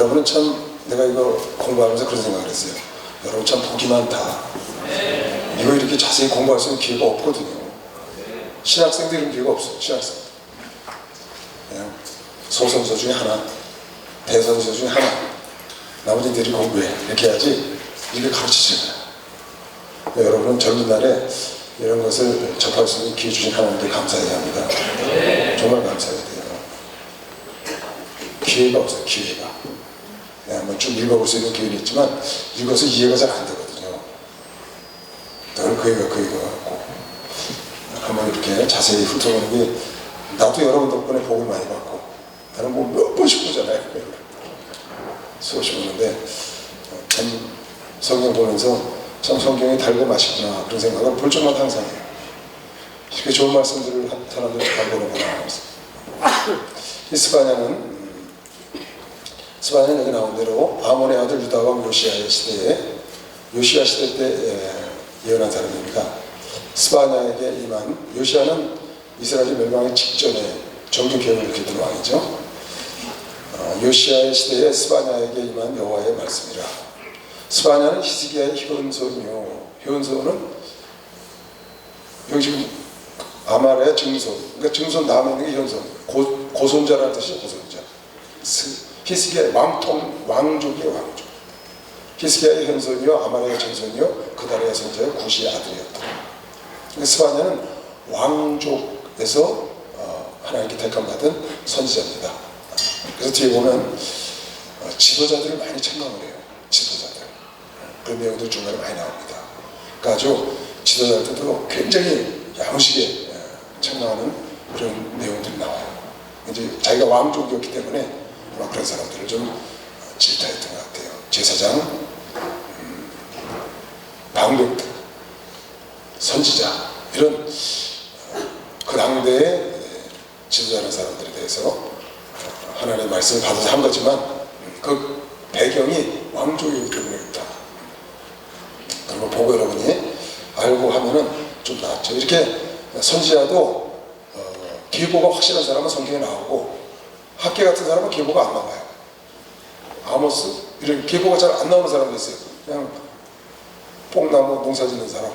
여러분은 참, 내가 이거 공부하면서 그런 생각을 했어요. 여러분 참 복이 많다. 이거 이렇게 자세히 공부할 수 있는 기회가 없거든요. 신학생들 이런 기회가 없어요. 신학생 그냥 소선서 중에 하나, 대선서 중에 하나, 나머지들이 공부해 이렇게 해야지 이게 가르치잖아요. 여러분은 젊은 날에 이런 것을 접할 수 있는 기회 주신 하나님께 감사해야 합니다. 정말 감사해야 돼요. 기회가 없어요. 기회가. 한번 쭉 읽어볼 수 있는 기회는 있지만 이것은 이해가 잘 안 되거든요. 늘 그 얘기가 같고 한번 이렇게 자세히 훑어보는 게, 나도 여러분 덕분에 복을 많이 받고, 나는 뭐 몇 번씩 보잖아요. 수없이 보는데 참 성경 보면서 참 성경이 달고 맛있구나 그런 생각을 볼 적마다 항상 해요. 이렇게 좋은 말씀들을 사람들이 잘 보는구나. 이 스바냐는 여기 나온 대로 아몬의 아들 유다와 요시야 시대 때 예언한 사람입니다. 스바냐에게 임한, 요시야는 이스라엘이 멸망의 직전에 정교개혁을 일으켰던 왕이죠. 요시야의 시대에 스바냐에게 임한 여호와의 말씀이라. 스바냐는 히스기야의 현손이요, 현손은 여기 지금 아말의 증손, 그러니까 증손 다음에 있는 게 현손, 고손자라는 뜻이죠. 고손자. 히스기야의 왕족이에요. 왕족. 히스기야의 현손이요, 아말의 증손이요, 그달의 선자요, 구시의 아들이었다. 스바냐는 왕족에서 하나님께 택함받은 선지자입니다. 그래서 뒤에 보면 지도자들을 많이 책망을 해요. 지도자들. 그런 내용들이 중간에 많이 나옵니다. 그러니까 아주 지도자들도 굉장히 야무지게 책망하는 그런 내용들이 나와요. 이제 자기가 왕족이었기 때문에 그런 사람들을 좀 질타했던 것 같아요. 제사장, 방백들, 선지자, 이런 그 당대의 지도자라는 사람들에 대해서 하나님의 말씀을 받아서 한 거지만 그 배경이 왕족이기 때문에 그렇다. 그런 걸 보고 여러분이 알고 하면은 좀 낫죠. 이렇게 선지자도 계보가 확실한 사람은 성경에 나오고, 학계 같은 사람은 계보가 안 나와요. 아모스 이런 계보가 잘 안 나오는 사람도 있어요. 그냥 뽕나무 농사 짓는 사람,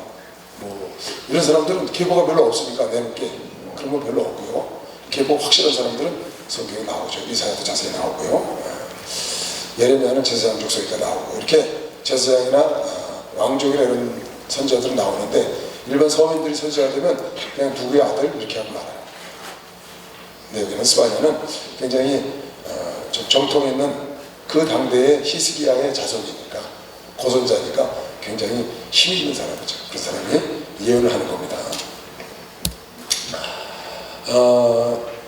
뭐 이런 사람들은 계보가 별로 없으니까 내놓게 그런 건 별로 없고요. 계보 확실한 사람들은 성경에 나오죠. 이사야도 자세히 나오고요. 예레미야는 제사장 족속이니까 나오고, 이렇게 제사장이나 왕족이나 이런 선지자들은 나오는데, 일반 서민들이 선지자가 되면 그냥 누구의 아들 이렇게 하고 말아요. 근데 여기는 스바냐는 굉장히 좀 정통 있는 그 당대의 히스기야의 자손이니까, 고손자니까 굉장히 힘이 있는 사람이죠. 그 사람이 예언을 하는 겁니다.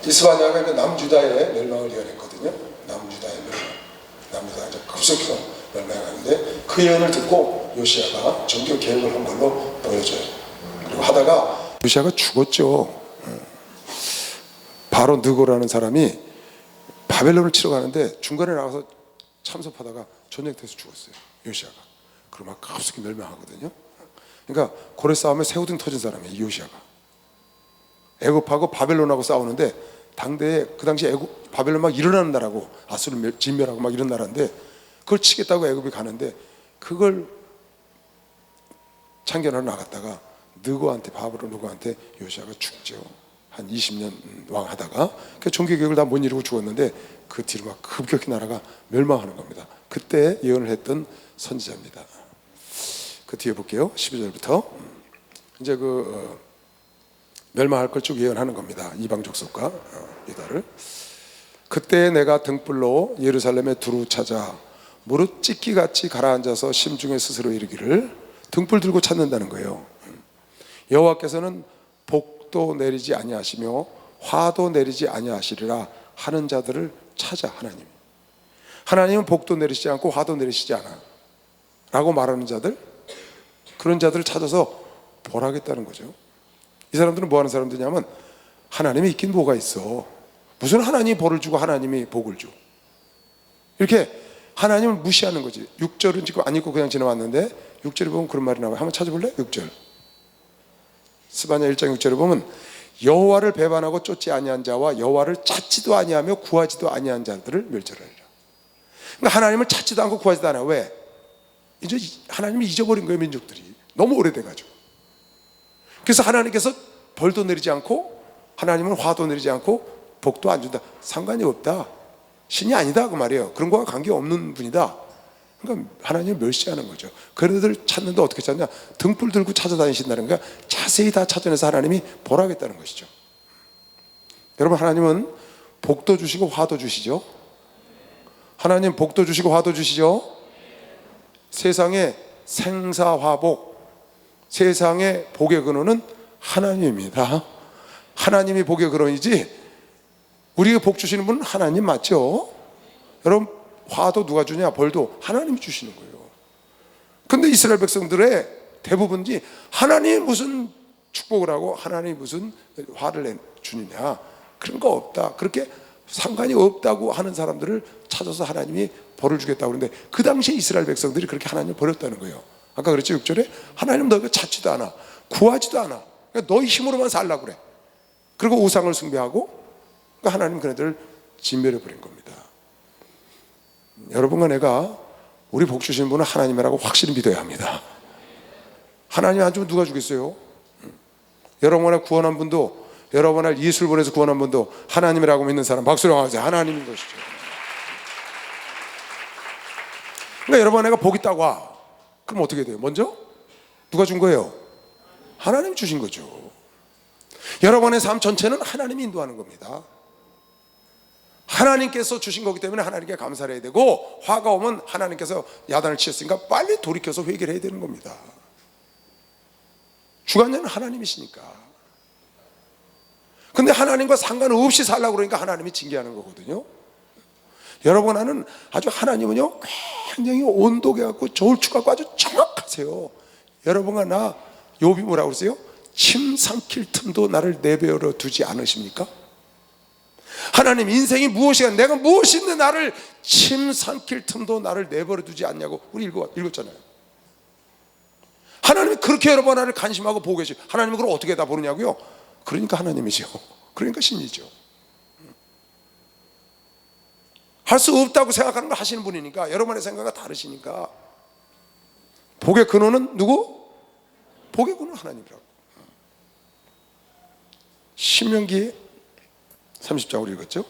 이 스바냐가 남유다의 멸망을 예언했거든요. 남유다의 멸망. 남유다가 이제 급속히 멸망하는데, 그 예언을 듣고 요시야가 정교 개혁을 한 걸로 보여져요. 그리고 하다가 요시야가 죽었죠. 바로 느고라는 사람이 바벨론을 치러 가는데 중간에 나가서 참석하다가 전쟁터에서 죽었어요. 요시야가. 그럼 막 급속히 멸망하거든요. 그러니까 고레 싸움에 새우등 터진 사람이에요. 요시야가. 애굽하고 바벨론하고 싸우는데, 당대에 그 당시 바벨론 막 일어나는 나라고, 아수르 진멸하고 막 이런 나라인데, 그걸 치겠다고 애굽이 가는데 그걸 참견하러 나갔다가 바벨론 느고한테 요시야가 죽죠. 한 20년 왕하다가 그 종교개혁을 다 못 이루고 죽었는데, 그 뒤로 막 급격히 나라가 멸망하는 겁니다. 그때 예언을 했던 선지자입니다. 그 뒤에 볼게요. 12절부터 이제 멸망할 걸 쭉 예언하는 겁니다. 이방 족속과 유다를. 그때 내가 등불로 예루살렘에 두루 찾아 무릇 찢기같이 가라앉아서 심중에 스스로 이르기를, 등불 들고 찾는다는 거예요. 여호와께서는 복도 내리지 아니하시며 화도 내리지 아니하시리라 하는 자들을 찾아. 하나님은 복도 내리시지 않고 화도 내리시지 않아 라고 말하는 자들, 그런 자들을 찾아서 벌하겠다는 거죠. 이 사람들은 뭐 하는 사람들이냐면, 하나님이 있긴 뭐가 있어, 무슨 하나님이 벌을 주고 하나님이 복을 줘, 이렇게 하나님을 무시하는 거지. 6절은 지금 안 읽고 그냥 지나왔는데 6절에 보면 그런 말이 나와요. 한번 찾아볼래? 6절 스바냐 1장 6절에 보면, 여호와를 배반하고 쫓지 아니한 자와 여호와를 찾지도 아니하며 구하지도 아니한 자들을 멸절하리라. 그러니까 하나님을 찾지도 않고 구하지도 않아요. 왜? 이제 하나님을 잊어버린 거예요, 민족들이. 너무 오래돼가지고. 그래서 하나님께서 벌도 내리지 않고, 하나님은 화도 내리지 않고 복도 안 준다. 상관이 없다. 신이 아니다 그 말이에요. 그런 거와 관계없는 분이다. 그러니까 하나님을 멸시하는 거죠. 그들을 찾는데 어떻게 찾냐? 등불 들고 찾아다니신다는 거야. 자세히 다 찾아내서 하나님이 보라겠다는 것이죠. 여러분, 하나님은 복도 주시고 화도 주시죠. 하나님 복도 주시고 화도 주시죠. 세상의 생사화복, 세상의 복의 근원은 하나님입니다. 하나님이 복의 근원이지 우리에게 복 주시는 분은 하나님 맞죠? 여러분, 화도 누가 주냐? 벌도 하나님이 주시는 거예요. 근데 이스라엘 백성들의 대부분이 하나님이 무슨 축복을 하고 하나님이 무슨 화를 주느냐, 그런 거 없다, 그렇게 상관이 없다고 하는 사람들을 찾아서 하나님이 벌을 주겠다고 그러는데, 그 당시에 이스라엘 백성들이 그렇게 하나님을 버렸다는 거예요. 아까 그랬죠, 6절에 하나님 너희가 찾지도 않아, 구하지도 않아, 그러니까 너희 힘으로만 살라고 그래. 그리고 우상을 숭배하고, 그러니까 하나님 그네들을 진멸해 버린 겁니다. 여러분과 내가 우리 복 주시는 분은 하나님이라고 확실히 믿어야 합니다. 하나님 안 주면 누가 주겠어요? 여러분을 구원한 분도, 여러분을 예수를 보내서 구원한 분도 하나님이라고 믿는 사람 박수로 하세요. 하나님인 것이죠. 그러니까 여러분, 내가 복 있다고 와. 그럼 어떻게 돼요? 먼저 누가 준 거예요? 하나님이 주신 거죠. 여러분의 삶 전체는 하나님이 인도하는 겁니다. 하나님께서 주신 거기 때문에 하나님께 감사를 해야 되고, 화가 오면 하나님께서 야단을 치셨으니까 빨리 돌이켜서 회개를 해야 되는 겁니다. 주관자는 하나님이시니까. 근데 하나님과 상관없이 살라고 그러니까 하나님이 징계하는 거거든요. 여러분, 나는 아주 하나님은요 굉장히 온도계 갖고 저울추 갖고 아주 정확하세요. 여러분과 나, 욥이 뭐라고 그랬어요? 침 삼킬 틈도 나를 내버려 두지 않으십니까? 하나님, 인생이 무엇이야, 내가 무엇인데 나를 침 삼킬 틈도 나를 내버려 두지 않냐고 우리 읽었잖아요. 하나님이 그렇게 여러 번 나를 관심하고 보고 계시고, 하나님은 그걸 어떻게 다 보느냐고요? 그러니까 하나님이죠. 그러니까 신이죠. 할 수 없다고 생각하는 걸 하시는 분이니까, 여러분의 생각과 다르시니까. 복의 근원은 누구? 복의 근원은 하나님이라고. 신명기 30장으로 읽었죠.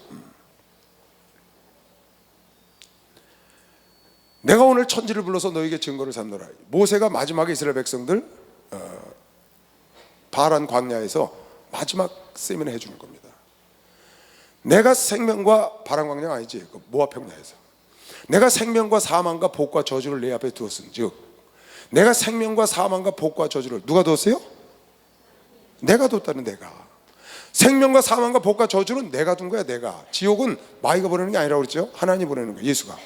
내가 오늘 천지를 불러서 너에게 증거를 삼노라. 모세가 마지막에 이스라엘 백성들 바란 광야에서 마지막 세미나 해주는 겁니다. 내가 생명과, 바란 광야가 아니지, 모압 평야에서 내가 생명과 사망과 복과 저주를 내 앞에 두었은즉, 내가 생명과 사망과 복과 저주를 누가 두었어요? 내가 뒀다는. 내가 생명과 사망과 복과 저주는 내가 둔 거야. 내가. 지옥은 마귀가 보내는 게 아니라고 그랬죠. 하나님이 보내는 거야, 예수가.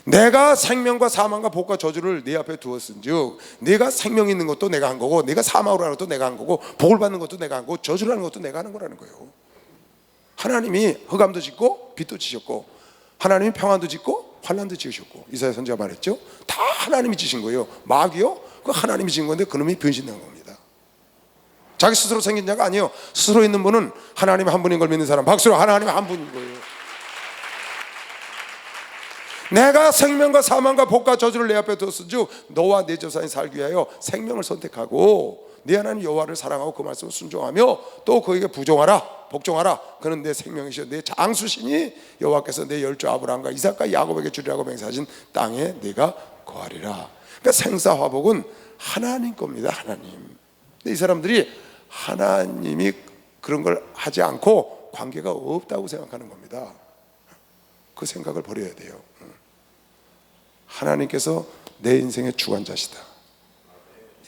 내가 생명과 사망과 복과 저주를 네 앞에 두었은즉, 네가 생명 있는 것도 내가 한 거고, 네가 사망으로 하는 것도 내가 한 거고, 복을 받는 것도 내가 한 거고, 저주를 하는 것도 내가 하는 거라는 거예요. 하나님이 흑암도 짓고 빛도 지셨고, 하나님이 평안도 짓고 환난도 지으셨고, 이사야 선지가 말했죠. 다 하나님이 지신 거예요. 마귀요? 그 하나님이 지은 건데 그놈이 변신된 겁니다. 자기 스스로 생긴 자가 아니에요. 스스로 있는 분은 하나님 한 분인 걸 믿는 사람 박수로, 하나님 한 분인 거예요. 내가 생명과 사망과 복과 저주를 내 앞에 뒀은즉 너와 내 조상이 살기 위하여 생명을 선택하고 네 하나님 여호와를 사랑하고 그 말씀을 순종하며 또 그에게 부종하라, 복종하라. 그는 내 생명이시여 내 장수시니 여호와께서 내 열조 아브라함과 이삭과 야곱에게 주리라고 맹세하신 땅에 네가 거하리라. 그러니까 생사화복은 하나님 겁니다. 하나님. 근데 이 사람들이 하나님이 그런 걸 하지 않고 관계가 없다고 생각하는 겁니다. 그 생각을 버려야 돼요. 하나님께서 내 인생의 주관자시다.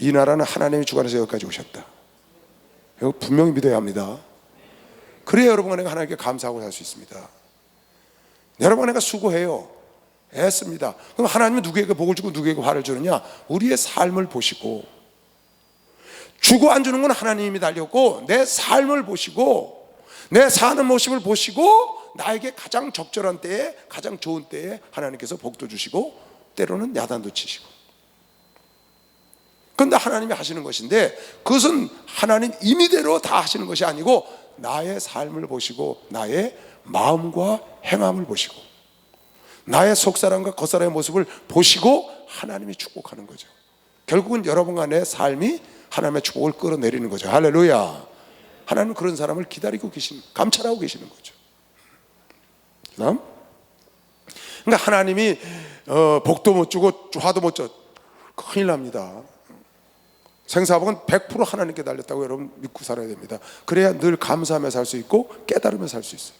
이 나라는 하나님이 주관해서 여기까지 오셨다. 이거 분명히 믿어야 합니다. 그래야 여러분과 내가 하나님께 감사하고 살 수 있습니다. 여러분과 내가 수고해요, 애씁니다. 그럼 하나님은 누구에게 복을 주고 누구에게 화를 주느냐? 우리의 삶을 보시고, 주고 안 주는 건 하나님이 달렸고, 내 삶을 보시고 내 사는 모습을 보시고 나에게 가장 적절한 때에, 가장 좋은 때에 하나님께서 복도 주시고 때로는 야단도 치시고. 그런데 하나님이 하시는 것인데, 그것은 하나님 임의대로 다 하시는 것이 아니고 나의 삶을 보시고 나의 마음과 행함을 보시고 나의 속사람과 겉사람의 모습을 보시고 하나님이 축복하는 거죠. 결국은 여러분과 내 삶이 하나님의 축복을 끌어내리는 거죠. 할렐루야. 하나님은 그런 사람을 기다리고 감찰하고 계시는 거죠. 그다음, 그러니까 하나님이 복도 못 주고 화도 못 줘, 큰일 납니다. 생사복은 100% 하나님께 달렸다고 여러분 믿고 살아야 됩니다. 그래야 늘 감사하며 살 수 있고 깨달으며 살 수 있어요.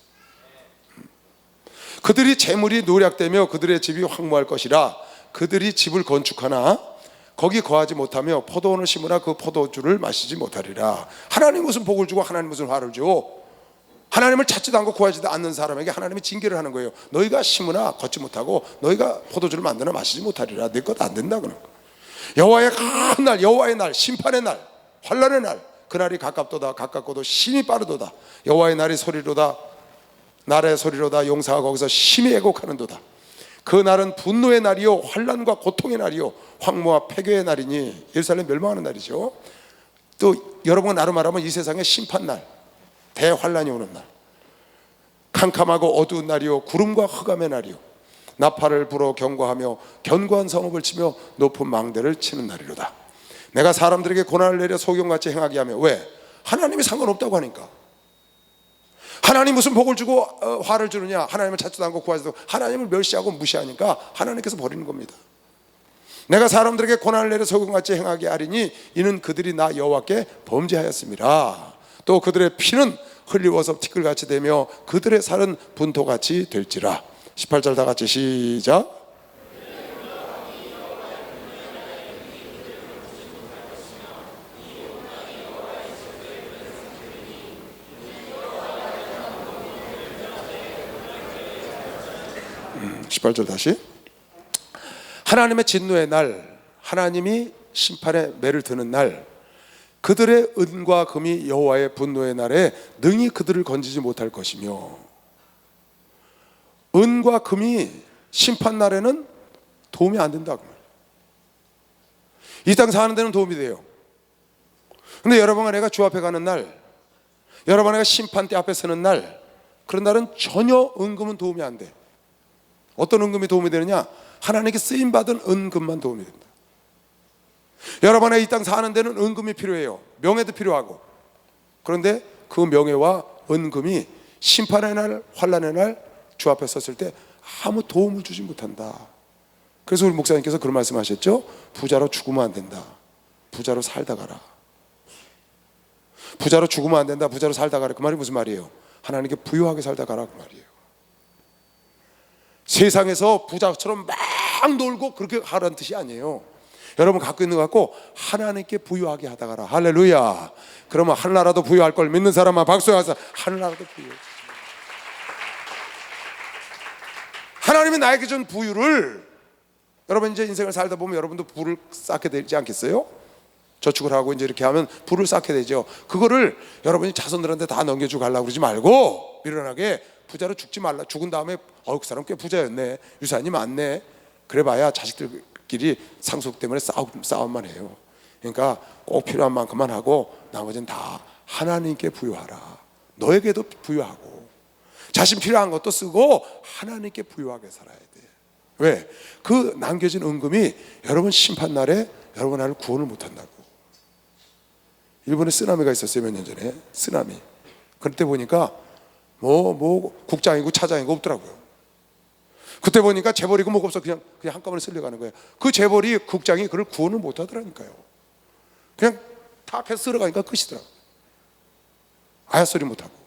그들이 재물이 노략되며 그들의 집이 황무할 것이라. 그들이 집을 건축하나 거기 거하지 못하며 포도원을 심으나 그 포도주를 마시지 못하리라. 하나님 무슨 복을 주고 하나님 무슨 화를 줘? 하나님을 찾지도 않고 구하지도 않는 사람에게 하나님이 징계를 하는 거예요. 너희가 심으나 걷지 못하고 너희가 포도주를 만드나 마시지 못하리라. 내 것 안 된다 그러는 거예요. 여호와의 큰 날, 여호와의 날, 심판의 날, 환난의 날, 그날이 가깝도다. 가깝고도 심히 빠르도다. 여호와의 날이 소리로다. 날의 소리로다. 용사가 거기서 심히 애곡하는도다. 그 날은 분노의 날이요 환난과 고통의 날이요 황무와 폐괴의 날이니. 예루살렘 멸망하는 날이죠. 또 여러분가 나로 말하면 이 세상의 심판날, 대환난이 오는 날, 캄캄하고 어두운 날이요 구름과 흑암의 날이요 나팔을 불어 경고하며 견고한 성읍을 치며 높은 망대를 치는 날이로다. 내가 사람들에게 고난을 내려 소경같이 행하게 하며. 왜? 하나님이 상관없다고 하니까. 하나님 무슨 복을 주고 화를 주느냐? 하나님을 찾지도 않고 구하지도 하나님을 멸시하고 무시하니까 하나님께서 버리는 겁니다. 내가 사람들에게 고난을 내려 소경같이 행하게 하리니 이는 그들이 나 여호와께 범죄하였습니다. 또 그들의 피는 흘리워서 티끌같이 되며 그들의 살은 분토같이 될지라. 18절 다 같이 시작. 18절 다시. 하나님의 진노의 날, 하나님이 심판의 매를 드는 날, 그들의 은과 금이 여호와의 분노의 날에 능히 그들을 건지지 못할 것이며. 은과 금이 심판 날에는 도움이 안 된다고. 이 땅 사는 데는 도움이 돼요. 근데 여러분과 내가 주 앞에 가는 날, 여러분과 내가 심판대 앞에 서는 날, 그런 날은 전혀 은금은 도움이 안 돼. 어떤 은금이 도움이 되느냐? 하나님께 쓰임받은 은금만 도움이 된다. 여러분의 이 땅 사는 데는 은금이 필요해요. 명예도 필요하고. 그런데 그 명예와 은금이 심판의 날, 환난의 날 주 앞에 섰을 때 아무 도움을 주지 못한다. 그래서 우리 목사님께서 그런 말씀하셨죠. 부자로 죽으면 안 된다. 부자로 살다 가라. 부자로 죽으면 안 된다. 부자로 살다 가라. 그 말이 무슨 말이에요? 하나님께 부유하게 살다 가라 그 말이에요. 세상에서 부자처럼 막 놀고 그렇게 하라는 뜻이 아니에요. 여러분 갖고 있는 것 갖고 하나님께 부유하게 하다 가라. 할렐루야. 그러면 하나라도 부유할 걸 믿는 사람만 박수해서 하나라도 부유해. 하나님이 나에게 준 부유를, 여러분 이제 인생을 살다 보면 여러분도 부를 쌓게 되지 않겠어요? 저축을 하고 이제 이렇게 하면 부를 쌓게 되죠. 그거를 여러분이 자손들한테 다 넘겨주고 가려고 그러지 말고 미련하게 부자로 죽지 말라. 죽은 다음에 그 사람 꽤 부자였네, 유산이 많네, 그래봐야 자식들끼리 상속 때문에 싸움만 해요. 그러니까 꼭 필요한 만큼만 하고 나머지는 다 하나님께 부유하라. 너에게도 부유하고 자신 필요한 것도 쓰고 하나님께 부유하게 살아야 돼. 왜? 그 남겨진 은금이 여러분 심판날에 여러분 나를 구원을 못한다고. 일본에 쓰나미가 있었어요. 몇 년 전에 쓰나미. 그때 보니까 국장이고 차장이고 없더라고요. 그때 보니까 재벌이고 뭐가 없어. 그냥 한꺼번에 쓸려가는 거예요. 그 재벌이 국장이 그걸 구원을 못하더라니까요. 그냥 다 앞에 쓸어가니까 끝이더라고요. 아야 소리 못하고.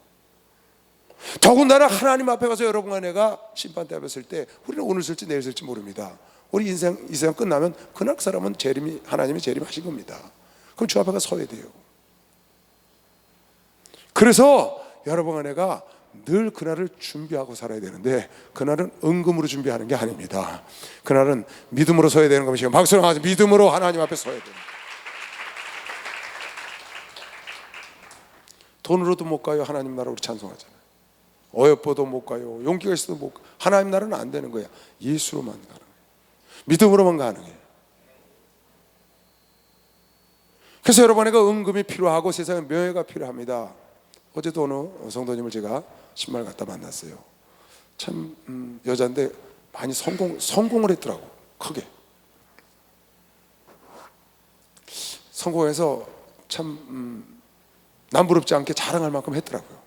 더군다나 하나님 앞에 가서 여러분과 내가 심판대 앞에 설 때 우리는 오늘 쓸지 내일 쓸지 모릅니다. 우리 이 세상 끝나면 그날 그 사람은 하나님이 재림하신 겁니다. 그럼 주 앞에 가서 서야 돼요. 그래서 여러분과 내가 늘 그날을 준비하고 살아야 되는데, 그날은 은금으로 준비하는 게 아닙니다. 그날은 믿음으로 서야 되는 것이고, 박수로 가서 믿음으로 하나님 앞에 서야 돼요. 돈으로도 못 가요. 하나님 나라 우리 찬송하잖아요. 어여뻐도 못 가요. 용기가 있어도 못 가. 하나님 나라는 안 되는 거야. 예수로만 가능해요. 믿음으로만 가능해요. 그래서 여러분에게 은금이 필요하고 세상에 명예가 필요합니다. 어제도 어느 성도님을 제가 신발 갖다 만났어요. 참 여자인데 많이 성공을 했더라고. 크게 성공해서 참 남부럽지 않게 자랑할 만큼 했더라고요.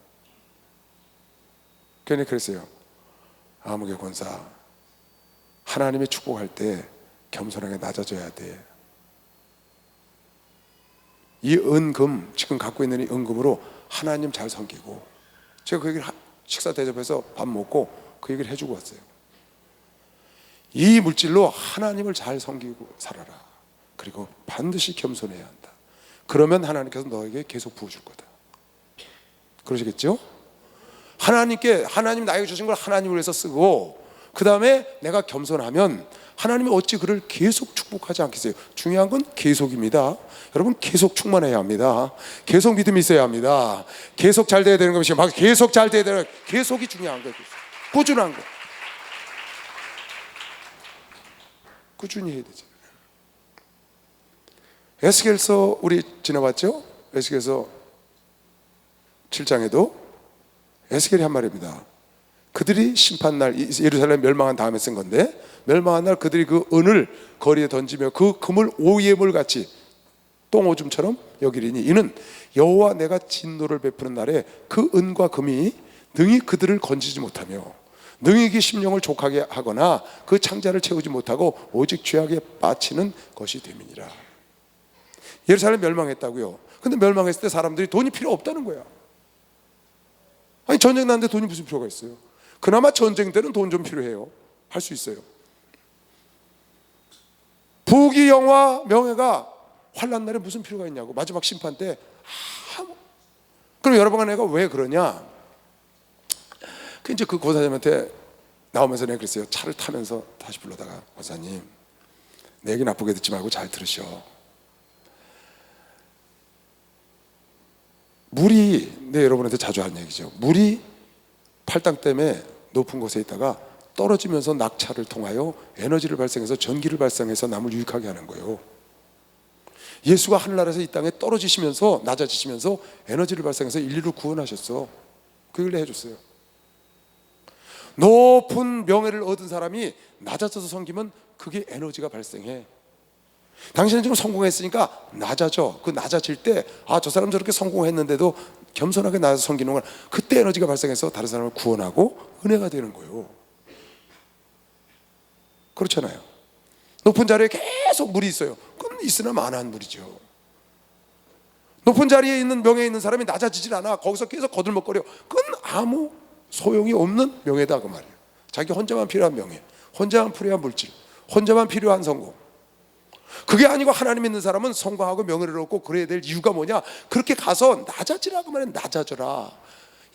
괜히 그랬어요. 아무개 권사, 하나님의 축복할 때 겸손하게 낮아져야 돼. 이 은금, 지금 갖고 있는 이 은금으로 하나님 잘 섬기고, 제가 그 얘기를 식사 대접해서 밥 먹고 그 얘기를 해주고 왔어요. 이 물질로 하나님을 잘 섬기고 살아라. 그리고 반드시 겸손해야 한다. 그러면 하나님께서 너에게 계속 부어줄 거다. 그러시겠죠? 하나님 나에게 주신 걸 하나님을 위해서 쓰고, 그 다음에 내가 겸손하면 하나님이 어찌 그를 계속 축복하지 않겠어요? 중요한 건 계속입니다. 여러분, 계속 충만해야 합니다. 계속 믿음이 있어야 합니다. 계속 잘 돼야 되는 것이 계속 잘 돼야 되는, 계속이 중요한 거예요. 꾸준한 거. 꾸준히 해야 되죠. 에스겔서 우리 지나봤죠? 에스겔서 7장에도 에스겔이 한 말입니다. 그들이 심판날, 예루살렘 멸망한 다음에 쓴 건데, 멸망한 날 그들이 그 은을 거리에 던지며 그 금을 오이의 같이 똥오줌처럼 여기리니 이는 여호와 내가 진노를 베푸는 날에 그 은과 금이 능히 그들을 건지지 못하며 능히 그 심령을 족하게 하거나 그 창자를 채우지 못하고 오직 죄악에 빠치는 것이 됨이니라. 예루살렘 멸망했다고요. 근데 멸망했을 때 사람들이 돈이 필요 없다는 거야. 아니, 전쟁 났는데 돈이 무슨 필요가 있어요? 그나마 전쟁 때는 돈 좀 필요해요. 할 수 있어요. 부귀 영화 명예가 환난 날에 무슨 필요가 있냐고. 마지막 심판 때 그럼 여러분, 내가 왜 그러냐? 이제 그 고사님한테 나오면서 내가 그랬어요. 차를 타면서 다시 불러다가, 고사님, 내 얘기 나쁘게 듣지 말고 잘 들으셔. 물이, 내 여러분한테 자주 하는 얘기죠. 물이 팔당 때문에 높은 곳에 있다가 떨어지면서 낙차를 통하여 에너지를 발생해서 전기를 발생해서 남을 유익하게 하는 거예요. 예수가 하늘나라에서 이 땅에 떨어지시면서 낮아지시면서 에너지를 발생해서 인류를 구원하셨어. 그 얘기를 해줬어요. 높은 명예를 얻은 사람이 낮아져서 섬기면 그게 에너지가 발생해. 당신은 지금 성공했으니까 낮아져. 그 낮아질 때, 아, 저 사람 저렇게 성공했는데도 겸손하게 낮아서 섬기는 걸, 그때 에너지가 발생해서 다른 사람을 구원하고 은혜가 되는 거예요. 그렇잖아요. 높은 자리에 계속 물이 있어요. 그건 있으나 마나한 물이죠. 높은 자리에 있는 명예에 있는 사람이 낮아지질 않아. 거기서 계속 거들먹거려. 그건 아무 소용이 없는 명예다, 그 말이에요. 자기 혼자만 필요한 명예, 혼자만 필요한 물질, 혼자만 필요한 성공. 그게 아니고 하나님 있는 사람은 성공하고 명예를 얻고 그래야 될 이유가 뭐냐? 그렇게 가서 낮아지라고 말해. 낮아져라.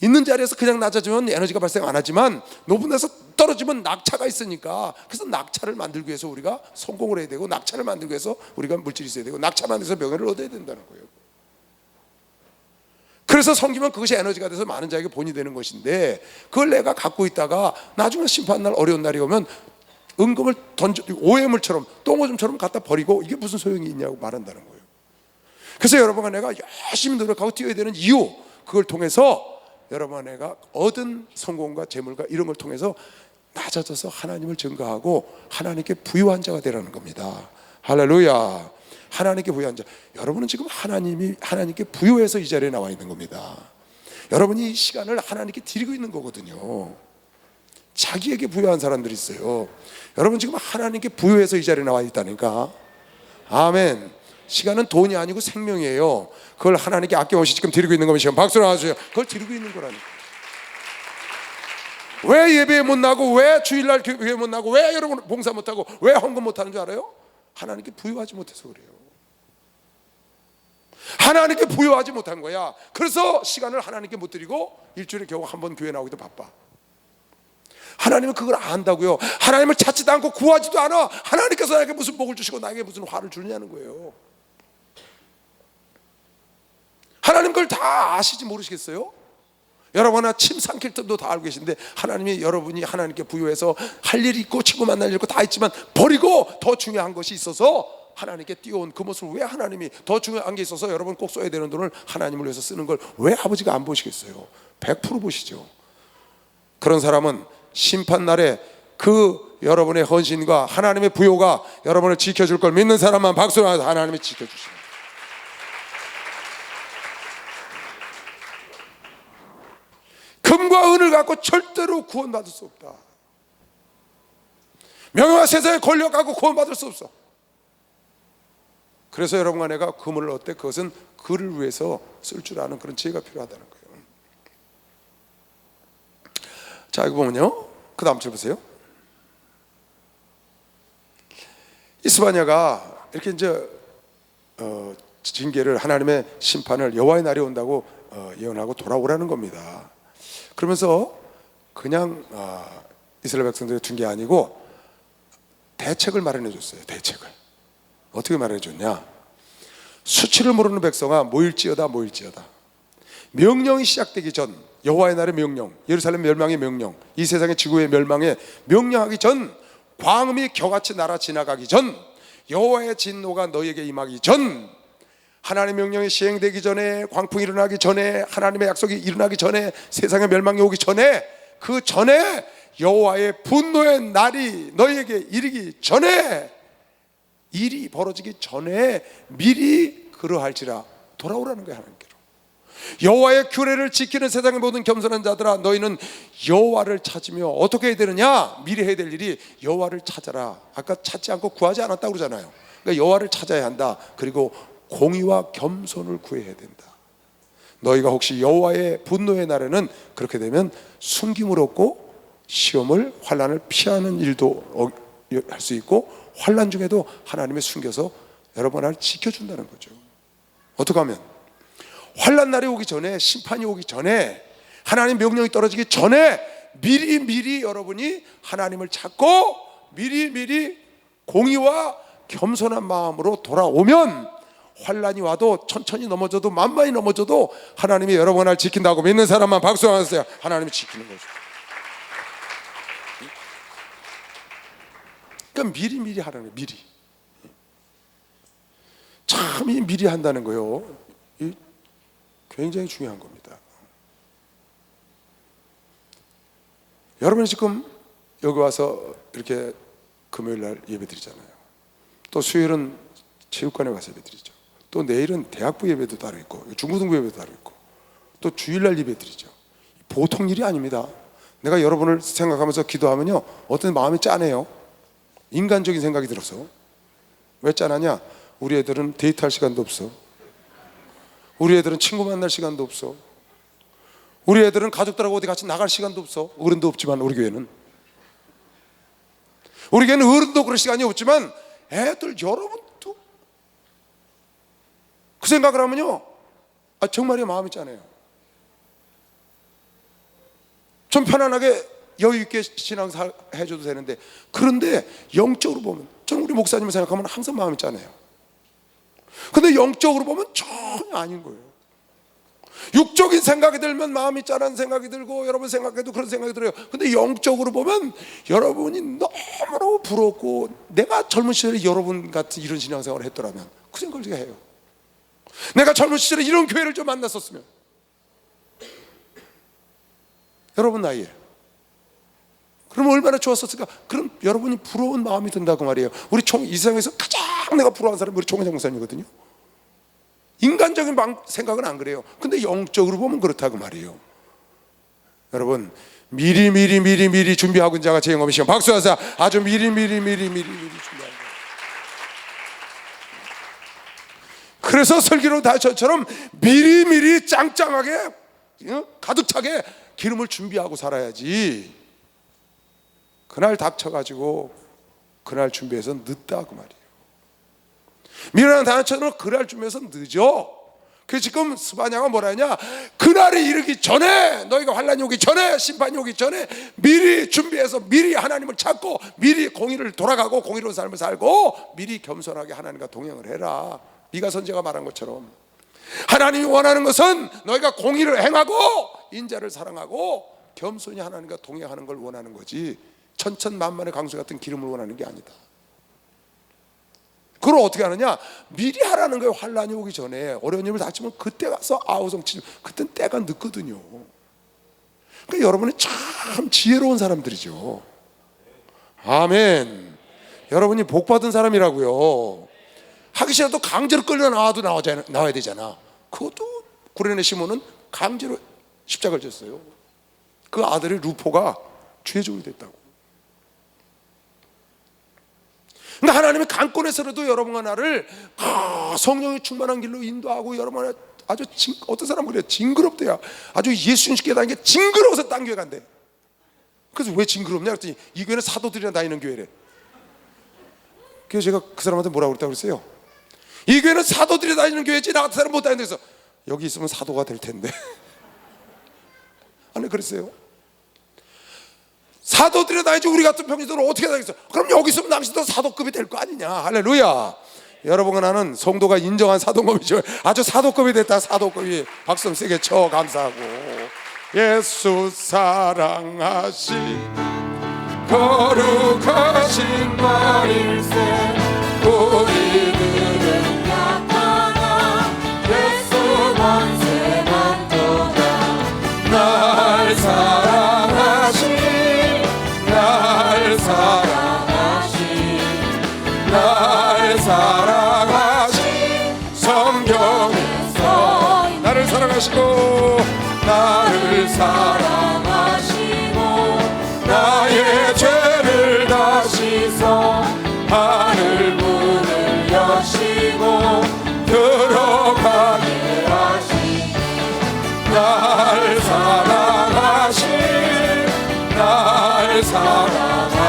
있는 자리에서 그냥 낮아지면 에너지가 발생 안 하지만 높은 데서 떨어지면 낙차가 있으니까, 그래서 낙차를 만들기 위해서 우리가 성공을 해야 되고, 낙차를 만들기 위해서 우리가 물질이 있어야 되고, 낙차 만들어서 명예를 얻어야 된다는 거예요. 그래서 섬기면 그것이 에너지가 돼서 많은 자에게 본이 되는 것인데, 그걸 내가 갖고 있다가 나중에 심판날 어려운 날이 오면 은금을 던져 오해물처럼 똥오줌처럼 갖다 버리고 이게 무슨 소용이 있냐고 말한다는 거예요. 그래서 여러분과 내가 열심히 노력하고 뛰어야 되는 이유, 그걸 통해서 여러분과 내가 얻은 성공과 재물과 이런 걸 통해서 낮아져서 하나님을 증거하고 하나님께 부유한 자가 되라는 겁니다. 할렐루야. 하나님께 부유한 자. 여러분은 지금 하나님께 부유해서 이 자리에 나와 있는 겁니다. 여러분이 이 시간을 하나님께 드리고 있는 거거든요. 자기에게 부유한 사람들이 있어요. 여러분 지금 하나님께 부유해서 이 자리에 나와 있다니까. 아멘. 시간은 돈이 아니고 생명이에요. 그걸 하나님께 아낌없이 지금 드리고 있는 겁니다. 박수를 하세요. 그걸 드리고 있는 거라니까. 왜 예배에 못 나고, 왜 주일날 교회에 못 나고, 왜 여러분 봉사 못하고, 왜 헌금 못하는 줄 알아요? 하나님께 부유하지 못해서 그래요. 하나님께 부유하지 못한 거야. 그래서 시간을 하나님께 못 드리고 일주일에 겨우 한 번 교회 나오기도 바빠. 하나님은 그걸 안다고요. 하나님을 찾지도 않고 구하지도 않아. 하나님께서 나에게 무슨 복을 주시고 나에게 무슨 화를 주느냐는 거예요. 하나님 그걸 다 아시지 모르시겠어요? 여러분 하나 침 삼킬 틈도 다 알고 계신데, 하나님이 여러분이 하나님께 부유해서 할 일이 있고 친구 만날 일 있고 다 있지만 버리고 더 중요한 것이 있어서 하나님께 띄워온 그 모습을 왜 하나님이 더 중요한 게 있어서 여러분 꼭 써야 되는 돈을 하나님을 위해서 쓰는 걸 왜 아버지가 안 보시겠어요? 100% 보시죠. 그런 사람은 심판날에 그 여러분의 헌신과 하나님의 부요가 여러분을 지켜줄 걸 믿는 사람만 박수로 하면서 하나님이 지켜주십니다. 금과 은을 갖고 절대로 구원받을 수 없다. 명예와 세상의 권력 갖고 구원받을 수 없어. 그래서 여러분과 내가 금을 얻되 그것은 그를 위해서 쓸 줄 아는 그런 지혜가 필요하다는 거예요. 자, 이거 보면요, 그 다음 줄 보세요. 이스바냐가 이렇게 이제 징계를, 하나님의 심판을, 여호와의 날이 온다고 예언하고 돌아오라는 겁니다. 그러면서 그냥 이스라엘 백성들이 둔 게 아니고 대책을 마련해 줬어요. 대책을 어떻게 마련해 줬냐? 수치를 모르는 백성아 모일지어다, 모일지어다. 명령이 시작되기 전, 여호와의 날의 명령, 예루살렘 멸망의 명령, 이 세상의 지구의 멸망에 명령하기 전, 광음이 겨같이 날아 지나가기 전, 여호와의 진노가 너에게 임하기 전, 하나님의 명령이 시행되기 전에, 광풍이 일어나기 전에, 하나님의 약속이 일어나기 전에, 세상의 멸망이 오기 전에, 그 전에 여호와의 분노의 날이 너희에게 이르기 전에, 일이 벌어지기 전에 미리 그러할지라. 돌아오라는 거야, 하나님께로. 여호와의 규례를 지키는 세상의 모든 겸손한 자들아, 너희는 여호와를 찾으며 어떻게 해야 되느냐? 미리 해야 될 일이 여호와를 찾아라. 아까 찾지 않고 구하지 않았다고 그러잖아요. 그러니까 여호와를 찾아야 한다. 그리고 공의와 겸손을 구해야 된다. 너희가 혹시 여호와의 분노의 날에는 그렇게 되면 숨김을 얻고 시험을, 환난을 피하는 일도 할 수 있고, 환난 중에도 하나님이 숨겨서 여러분을 지켜준다는 거죠. 어떻게 하면? 환난 날이 오기 전에, 심판이 오기 전에, 하나님 명령이 떨어지기 전에 미리 여러분이 하나님을 찾고 미리 공의와 겸손한 마음으로 돌아오면, 환난이 와도 천천히 넘어져도 만만히 넘어져도 하나님이 여러분을 지킨다고 믿는 사람만 박수하세요. 하나님이 지키는 거죠. 그러니까 미리 하라는 거예요. 미리. 참, 이 미리 한다는 거요, 이 굉장히 중요한 겁니다. 여러분이 지금 여기 와서 이렇게 금요일 날 예배 드리잖아요. 또 수요일은 체육관에 가서 예배 드리죠. 또 내일은 대학부 예배도 따로 있고, 중고등부 예배도 따로 있고, 또 주일날 예배 드리죠. 보통 일이 아닙니다. 내가 여러분을 생각하면서 기도하면요, 어떤 마음이 짠해요. 인간적인 생각이 들어서. 왜 짠하냐? 우리 애들은 데이트할 시간도 없어. 우리 애들은 친구 만날 시간도 없어. 우리 애들은 가족들하고 어디 같이 나갈 시간도 없어. 어른도 없지만 우리 교회는. 우리 교회는 어른도 그럴 시간이 없지만 애들, 여러분도 그 생각을 하면요, 정말이야, 마음이 짠해요. 좀 편안하게 여유있게 신앙생활 해줘도 되는데, 그런데 영적으로 보면, 저는 우리 목사님을 생각하면 항상 마음이 짠해요. 근데 영적으로 보면 전혀 아닌 거예요. 육적인 생각이 들면 마음이 짠한 생각이 들고, 여러분 생각해도 그런 생각이 들어요. 근데 영적으로 보면 여러분이 너무너무 부럽고, 내가 젊은 시절에 여러분 같은 이런 신앙생활을 했더라면 그 생각을 제가 해요. 내가 젊은 시절에 이런 교회를 좀 만났었으면, 여러분 나이에, 그러면 얼마나 좋았었을까? 그럼 여러분이 부러운 마음이 든다고 말이에요. 우리 이 세상에서 가장 내가 부러워하는 사람이 우리 총회장 목사님이거든요. 인간적인 생각은 안 그래요. 근데 영적으로 보면 그렇다고 말이에요. 여러분, 미리 준비하고 있는 자가 제 영업이시면 박수하세요. 아주 미리 준비하는 거예요. 그래서 설교로 다 저처럼 미리 짱짱하게, 가득 차게 기름을 준비하고 살아야지. 그날 닥쳐가지고 그날 준비해서 늦다 그 말이에요. 미련한 단어처럼 그날 준비해서 늦어. 그래서 지금 스바냐가 뭐라 하냐? 그날이 이르기 전에, 너희가 환난이 오기 전에, 심판이 오기 전에 미리 준비해서 미리 하나님을 찾고, 미리 공의를 돌아가고 공의로운 삶을 살고, 미리 겸손하게 하나님과 동행을 해라. 미가 선지자가 말한 것처럼 하나님이 원하는 것은 너희가 공의를 행하고 인자를 사랑하고 겸손히 하나님과 동행하는 걸 원하는 거지, 천천만만의 강수 같은 기름을 원하는 게 아니다. 그걸 어떻게 하느냐? 미리 하라는 거예요. 환난이 오기 전에. 어려운 일을 닥치면 그때 가서 아우성 치면, 그땐 때가 늦거든요. 그러니까 여러분이 참 지혜로운 사람들이죠. 아멘. 여러분이 복 받은 사람이라고요. 하기 싫어도 강제로 끌려 나와야 되잖아. 그것도 구레네 시몬은 강제로 십자가를 졌어요. 그 아들의 루포가 죄종이 됐다고. 그러니까 하나님이 강권에서라도 여러분과 나를 성령이 충만한 길로 인도하고 여러분을 아주 어떤 사람은 그래요. 징그럽대요. 아주 예수 믿게 다니는 게 징그러워서 딴 교회 간대. 그래서 왜 징그럽냐 그랬더니 이 교회는 사도들이나 다니는 교회래. 그래서 제가 그 사람한테 뭐라고 그랬다고 그랬어요. 이 교회는 사도들이 다니는 교회지 나 같은 사람 못 다니는 데서 여기 있으면 사도가 될 텐데. 아니 그랬어요. 사도들이 다니지 우리 같은 병신들은 어떻게 다니겠어? 그럼 여기 있으면 당신도 사도급이 될 거 아니냐. 할렐루야. 여러분과 나는 성도가 인정한 사도급이죠. 아주 사도급이 됐다. 사도급이. 박수 좀 세게 쳐 감사하고. 예수 사랑하시 거룩하신 말일세 우리들은 나타나 예수 만세만 도다 날 사랑하신 날 사랑하신 성경에서 나를 사랑하시고 나를 사랑하시고 나의 죄를 다시서 하늘 문을 여시고 들어가게 하시고 날 사랑하신 날 사랑하신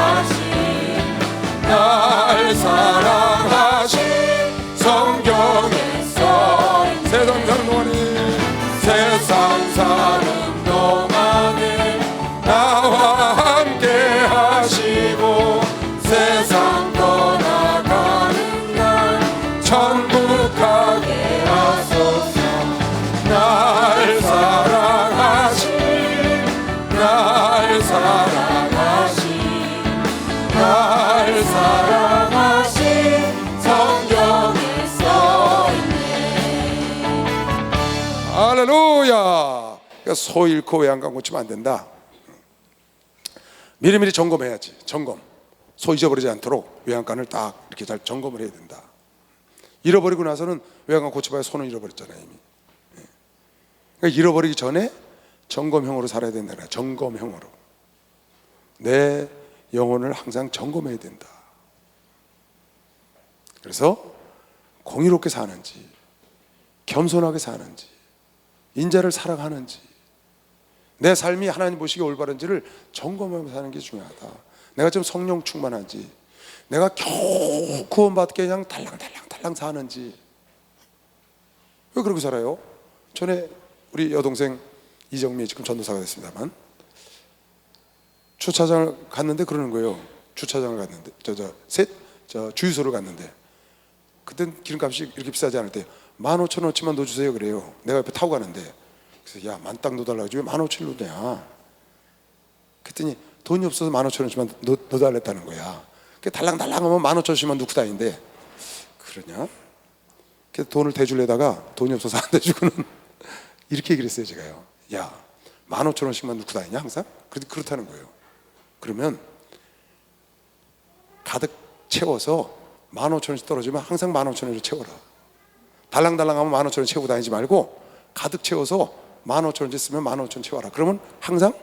성경에 써 세상 사는 동안에 세상 사는 동안에 나와 함께 하시고 세상 떠나가는 날 천국 가게 하소서 날 사랑하신 날 사랑하신 성경에 써있네. 할렐루야. 소 잃고 외양간 고치면 안 된다. 미리미리 점검해야지. 점검. 소 잊어버리지 않도록 외양간을 딱 이렇게 잘 점검을 해야 된다. 잃어버리고 나서는 외양간 고쳐봐야 소는 잃어버렸잖아요 이미. 그러니까 잃어버리기 전에 점검형으로 살아야 된다. 점검형으로 내 영혼을 항상 점검해야 된다. 그래서 공의롭게 사는지 겸손하게 사는지 인자를 사랑하는지 내 삶이 하나님 보시기에 올바른지를 점검하면서 사는 게 중요하다. 내가 좀 성령 충만한지 내가 겨우 구원받게 그냥 달랑달랑 사는지. 왜 그렇게 살아요? 전에 우리 여동생 이정미 지금 전도사가 됐습니다만 주차장을 갔는데 그러는 거예요. 주차장을 갔는데 주유소를 갔는데 그땐 기름값이 이렇게 비싸지 않을 때 15,000원어치만 넣어주세요 그래요. 내가 옆에 타고 가는데 그래서 야 만땅 넣어달라고 왜 15,000원 넣냐. 그랬더니 돈이 없어서 15,000원어치만 넣어달랬다는 거야. 달랑달랑 하면 15,000원씩만 넣고 다니는데 그러냐? 그래서 돈을 대주려다가 돈이 없어서 안 대주고는 이렇게 얘기를 했어요. 제가요. 야 15,000원씩만 넣고 다니냐 항상? 그렇다는 거예요. 그러면 가득 채워서 15,000원씩 떨어지면 항상 15,000원으로 채워라. 달랑달랑 하면 15,000원 채우고 다니지 말고 가득 채워서 15,000원씩 쓰면 15,000원 채워라. 그러면 항상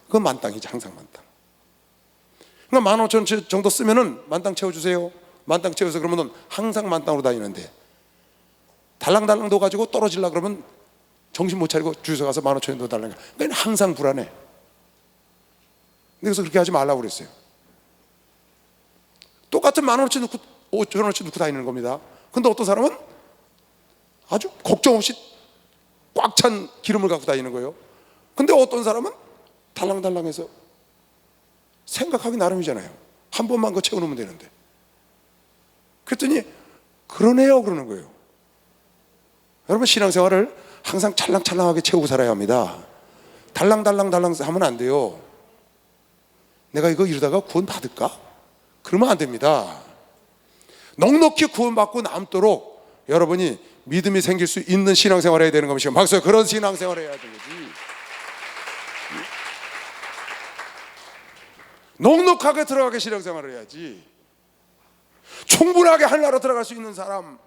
그건 만땅이지. 항상 만땅. 그러니까 15,000원 정도 쓰면은 만땅 채워주세요. 만땅 채워서 그러면 항상 만땅으로 다니는데 달랑달랑 넣어가지고 떨어지려 그러면 정신 못 차리고 주유소 가서 15,000원 넣어달라니까. 그러니까 항상 불안해. 그래서 그렇게 하지 말라고 그랬어요. 똑같은 15,000원 넣고 5,000원어치 넣고 다니는 겁니다. 근데 어떤 사람은 아주 걱정 없이 꽉 찬 기름을 갖고 다니는 거예요. 근데 어떤 사람은 달랑달랑해서 생각하기 나름이잖아요. 한 번만 그거 채워놓으면 되는데. 그랬더니 그러네요 그러는 거예요. 여러분 신앙생활을 항상 찰랑찰랑하게 채우고 살아야 합니다. 달랑달랑 하면 안 돼요. 내가 이거 이러다가 구원 받을까? 그러면 안 됩니다. 넉넉히 구원받고 남도록 여러분이 믿음이 생길 수 있는 신앙생활을 해야 되는 것이죠. 박수. 그런 신앙생활을 해야 되는 거지. 넉넉하게 들어가게 신앙생활을 해야지. 충분하게 하늘나라 들어갈 수 있는 사람,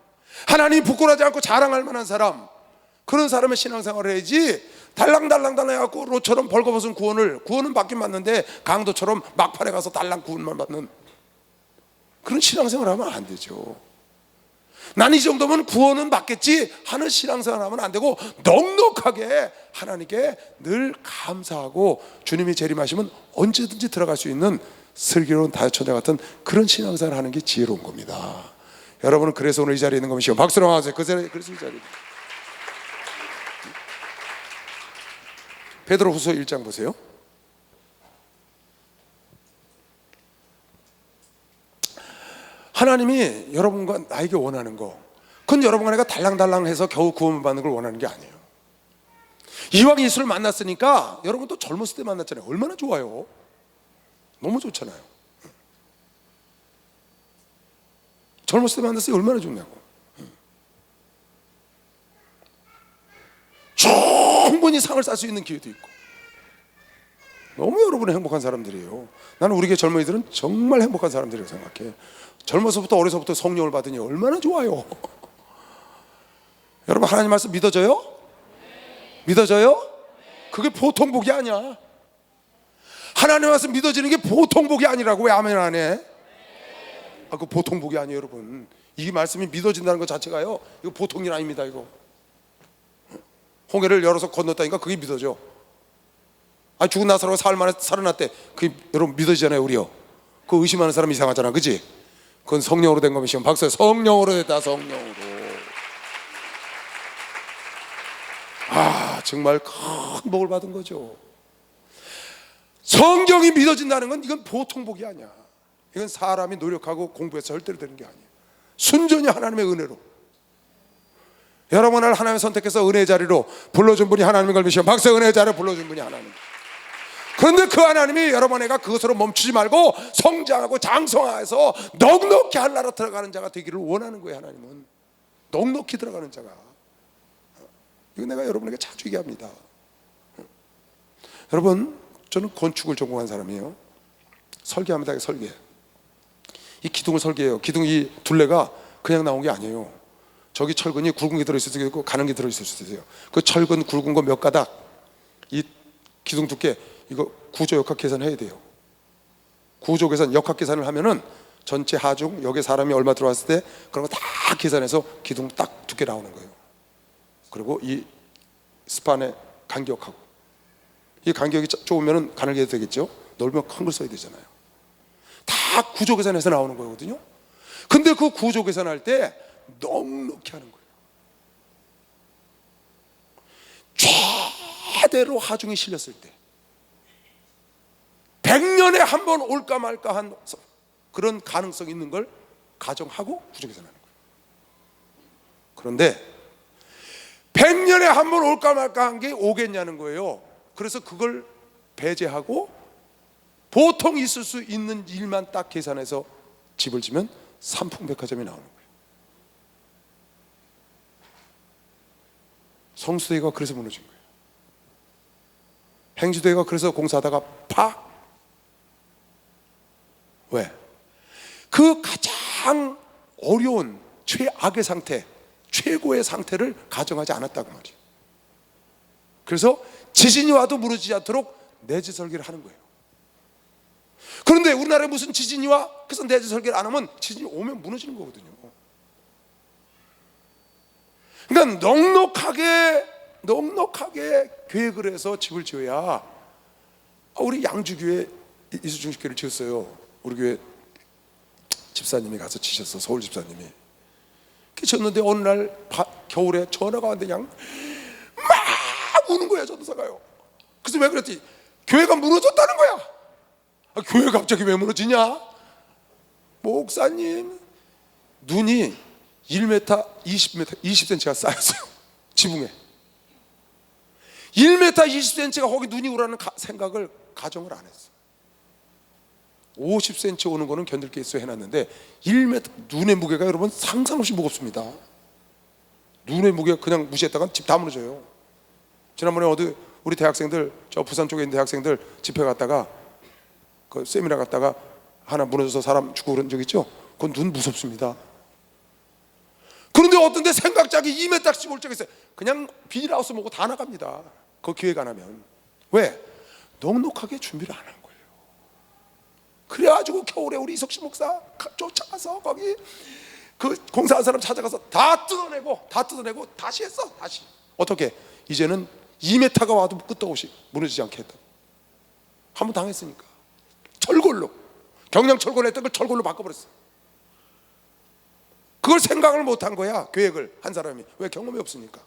하나님 부끄러워하지 않고 자랑할 만한 사람, 그런 사람의 신앙생활을 해야지. 달랑달랑 해갖고 로처럼 벌거벗은 구원은 받긴 받는데 강도처럼 막판에 가서 달랑 구원만 받는 그런 신앙생활을 하면 안 되죠. 난 이 정도면 구원은 받겠지 하는 신앙생활을 하면 안 되고, 넉넉하게 하나님께 늘 감사하고 주님이 재림하시면 언제든지 들어갈 수 있는 슬기로운 다혈천자 같은 그런 신앙생활을 하는 게 지혜로운 겁니다. 여러분은 그래서 오늘 이 자리에 있는 겁니다. 박수로 하세요. 그래서 이 자리에. 베드로후서 1장 보세요. 하나님이 여러분과 나에게 원하는 거, 그건 여러분과 내가 달랑달랑해서 겨우 구원을 받는 걸 원하는 게 아니에요. 이왕 예수를 만났으니까, 여러분도 젊었을 때 만났잖아요. 얼마나 좋아요. 너무 좋잖아요. 젊었을 때 만났으니 얼마나 좋냐고. 충분히 상을 쌀 수 있는 기회도 있고, 너무 여러분이 행복한 사람들이에요. 나는 우리 교회 젊은이들은 정말 행복한 사람들이라고 생각해. 젊어서부터 어려서부터 성령을 받으니 얼마나 좋아요. 여러분, 하나님 말씀 믿어져요? 믿어져요? 그게 보통 복이 아니야. 하나님 말씀 믿어지는 게 보통 복이 아니라고. 왜 아멘 안 해? 그 보통 복이 아니에요, 여러분. 이 말씀이 믿어진다는 것 자체가요, 이거 보통 일 아닙니다. 이거 홍해를 열어서 건넜다니까 그게 믿어져. 죽은 나사로가 사흘 만에 살아났대. 그게 여러분 믿어지잖아요, 우리요. 그 의심하는 사람 이상하잖아, 그지? 그건 성령으로 된 거면 박수. 성령으로 됐다, 성령으로. 정말 큰 복을 받은 거죠. 성경이 믿어진다는 건 이건 보통 복이 아니야. 이건 사람이 노력하고 공부해서 절대로 되는 게 아니에요. 순전히 하나님의 은혜로. 여러분을 하나님 선택해서 은혜의 자리로 불러준 분이 하나님인 걸 믿으시면 박수. 은혜의 자리로 불러준 분이 하나님. 그런데 그 하나님이 여러분에게 그것으로 멈추지 말고 성장하고 장성해서 넉넉히 하늘나라 들어가는 자가 되기를 원하는 거예요. 하나님은 넉넉히 들어가는 자가. 이거 내가 여러분에게 자주 얘기합니다. 여러분, 저는 건축을 전공한 사람이에요. 설계합니다. 설계. 이 기둥을 설계해요. 기둥 이 둘레가 그냥 나온 게 아니에요. 저기 철근이 굵은 게 들어있을 수도 있고 가는 게 들어있을 수도 있어요. 그 철근 굵은 거 몇 가닥, 이 기둥 두께, 이거 구조 역학 계산해야 돼요. 구조 계산, 역학 계산을 하면은 전체 하중, 여기 사람이 얼마 들어왔을 때 그런 거 다 계산해서 기둥 딱 두께 나오는 거예요. 그리고 이 스판의 간격하고, 이 간격이 좁으면 가늘게 해도 되겠죠. 넓으면 큰 걸 써야 되잖아요. 다 구조 계산해서 나오는 거거든요. 근데 그 구조 계산할 때 넉넉히 하는 거예요. 최대로 하중이 실렸을 때 100년에 한 번 올까 말까 한 그런 가능성 있는 걸 가정하고 구조 계산하는 거예요. 그런데 100년에 한 번 올까 말까 한 게 오겠냐는 거예요. 그래서 그걸 배제하고 보통 있을 수 있는 일만 딱 계산해서 집을 지면 삼풍백화점이 나오는 거예요. 성수대가 그래서 무너진 거예요. 행주대가 그래서 공사하다가 팍. 왜? 그 가장 어려운 최악의 상태, 최고의 상태를 가정하지 않았다고 말이에요. 그래서 지진이 와도 무너지지 않도록 내재 설계를 하는 거예요. 그런데 우리나라에 무슨 지진이 와? 그래서 내재 설계를 안 하면 지진이 오면 무너지는 거거든요. 그러니까 넉넉하게 계획을 해서 집을 지어야. 우리 양주교회 이수중식교회를 지었어요. 우리 교회 집사님이 가서 지셨어. 서울 집사님이. 지었는데 어느 날 겨울에 전화가 왔는데 그냥 막 우는 거야, 전도사가요. 그래서 왜 그랬지? 교회가 무너졌다는 거야. 교회가 갑자기 왜 무너지냐? 목사님, 눈이 1m, 20cm가 쌓였어요. 지붕에 1m 20cm가 거기 눈이 오라는 생각을 가정을 안 했어. 50cm 오는 거는 견딜 게 있어 해놨는데 1m, 눈의 무게가 여러분 상상 없이 무겁습니다. 눈의 무게가 그냥 무시했다간 집 다 무너져요. 지난번에 우리 대학생들, 저 부산 쪽에 있는 대학생들 집회 갔다가 그 세미나 갔다가 하나 무너져서 사람 죽고 그런 적 있죠? 그건 눈 무섭습니다. 그런데 어떤 데 생각짝이 2m씩 올 적이 있어요. 그냥 비닐하우스 먹고 다 나갑니다. 그 기회가 나면. 왜? 넉넉하게 준비를 안 한 거예요. 그래가지고 겨울에 우리 이석신 목사 쫓아가서 거기 그 공사한 사람 찾아가서 다 뜯어내고 다시 했어. 다시. 어떻게? 이제는 2m가 와도 끄떡없이 무너지지 않게 했다. 한번 당했으니까. 철골로 경량 철골 했던 걸 철골로 바꿔버렸어. 그걸 생각을 못한 거야. 계획을 한 사람이. 왜? 경험이 없으니까.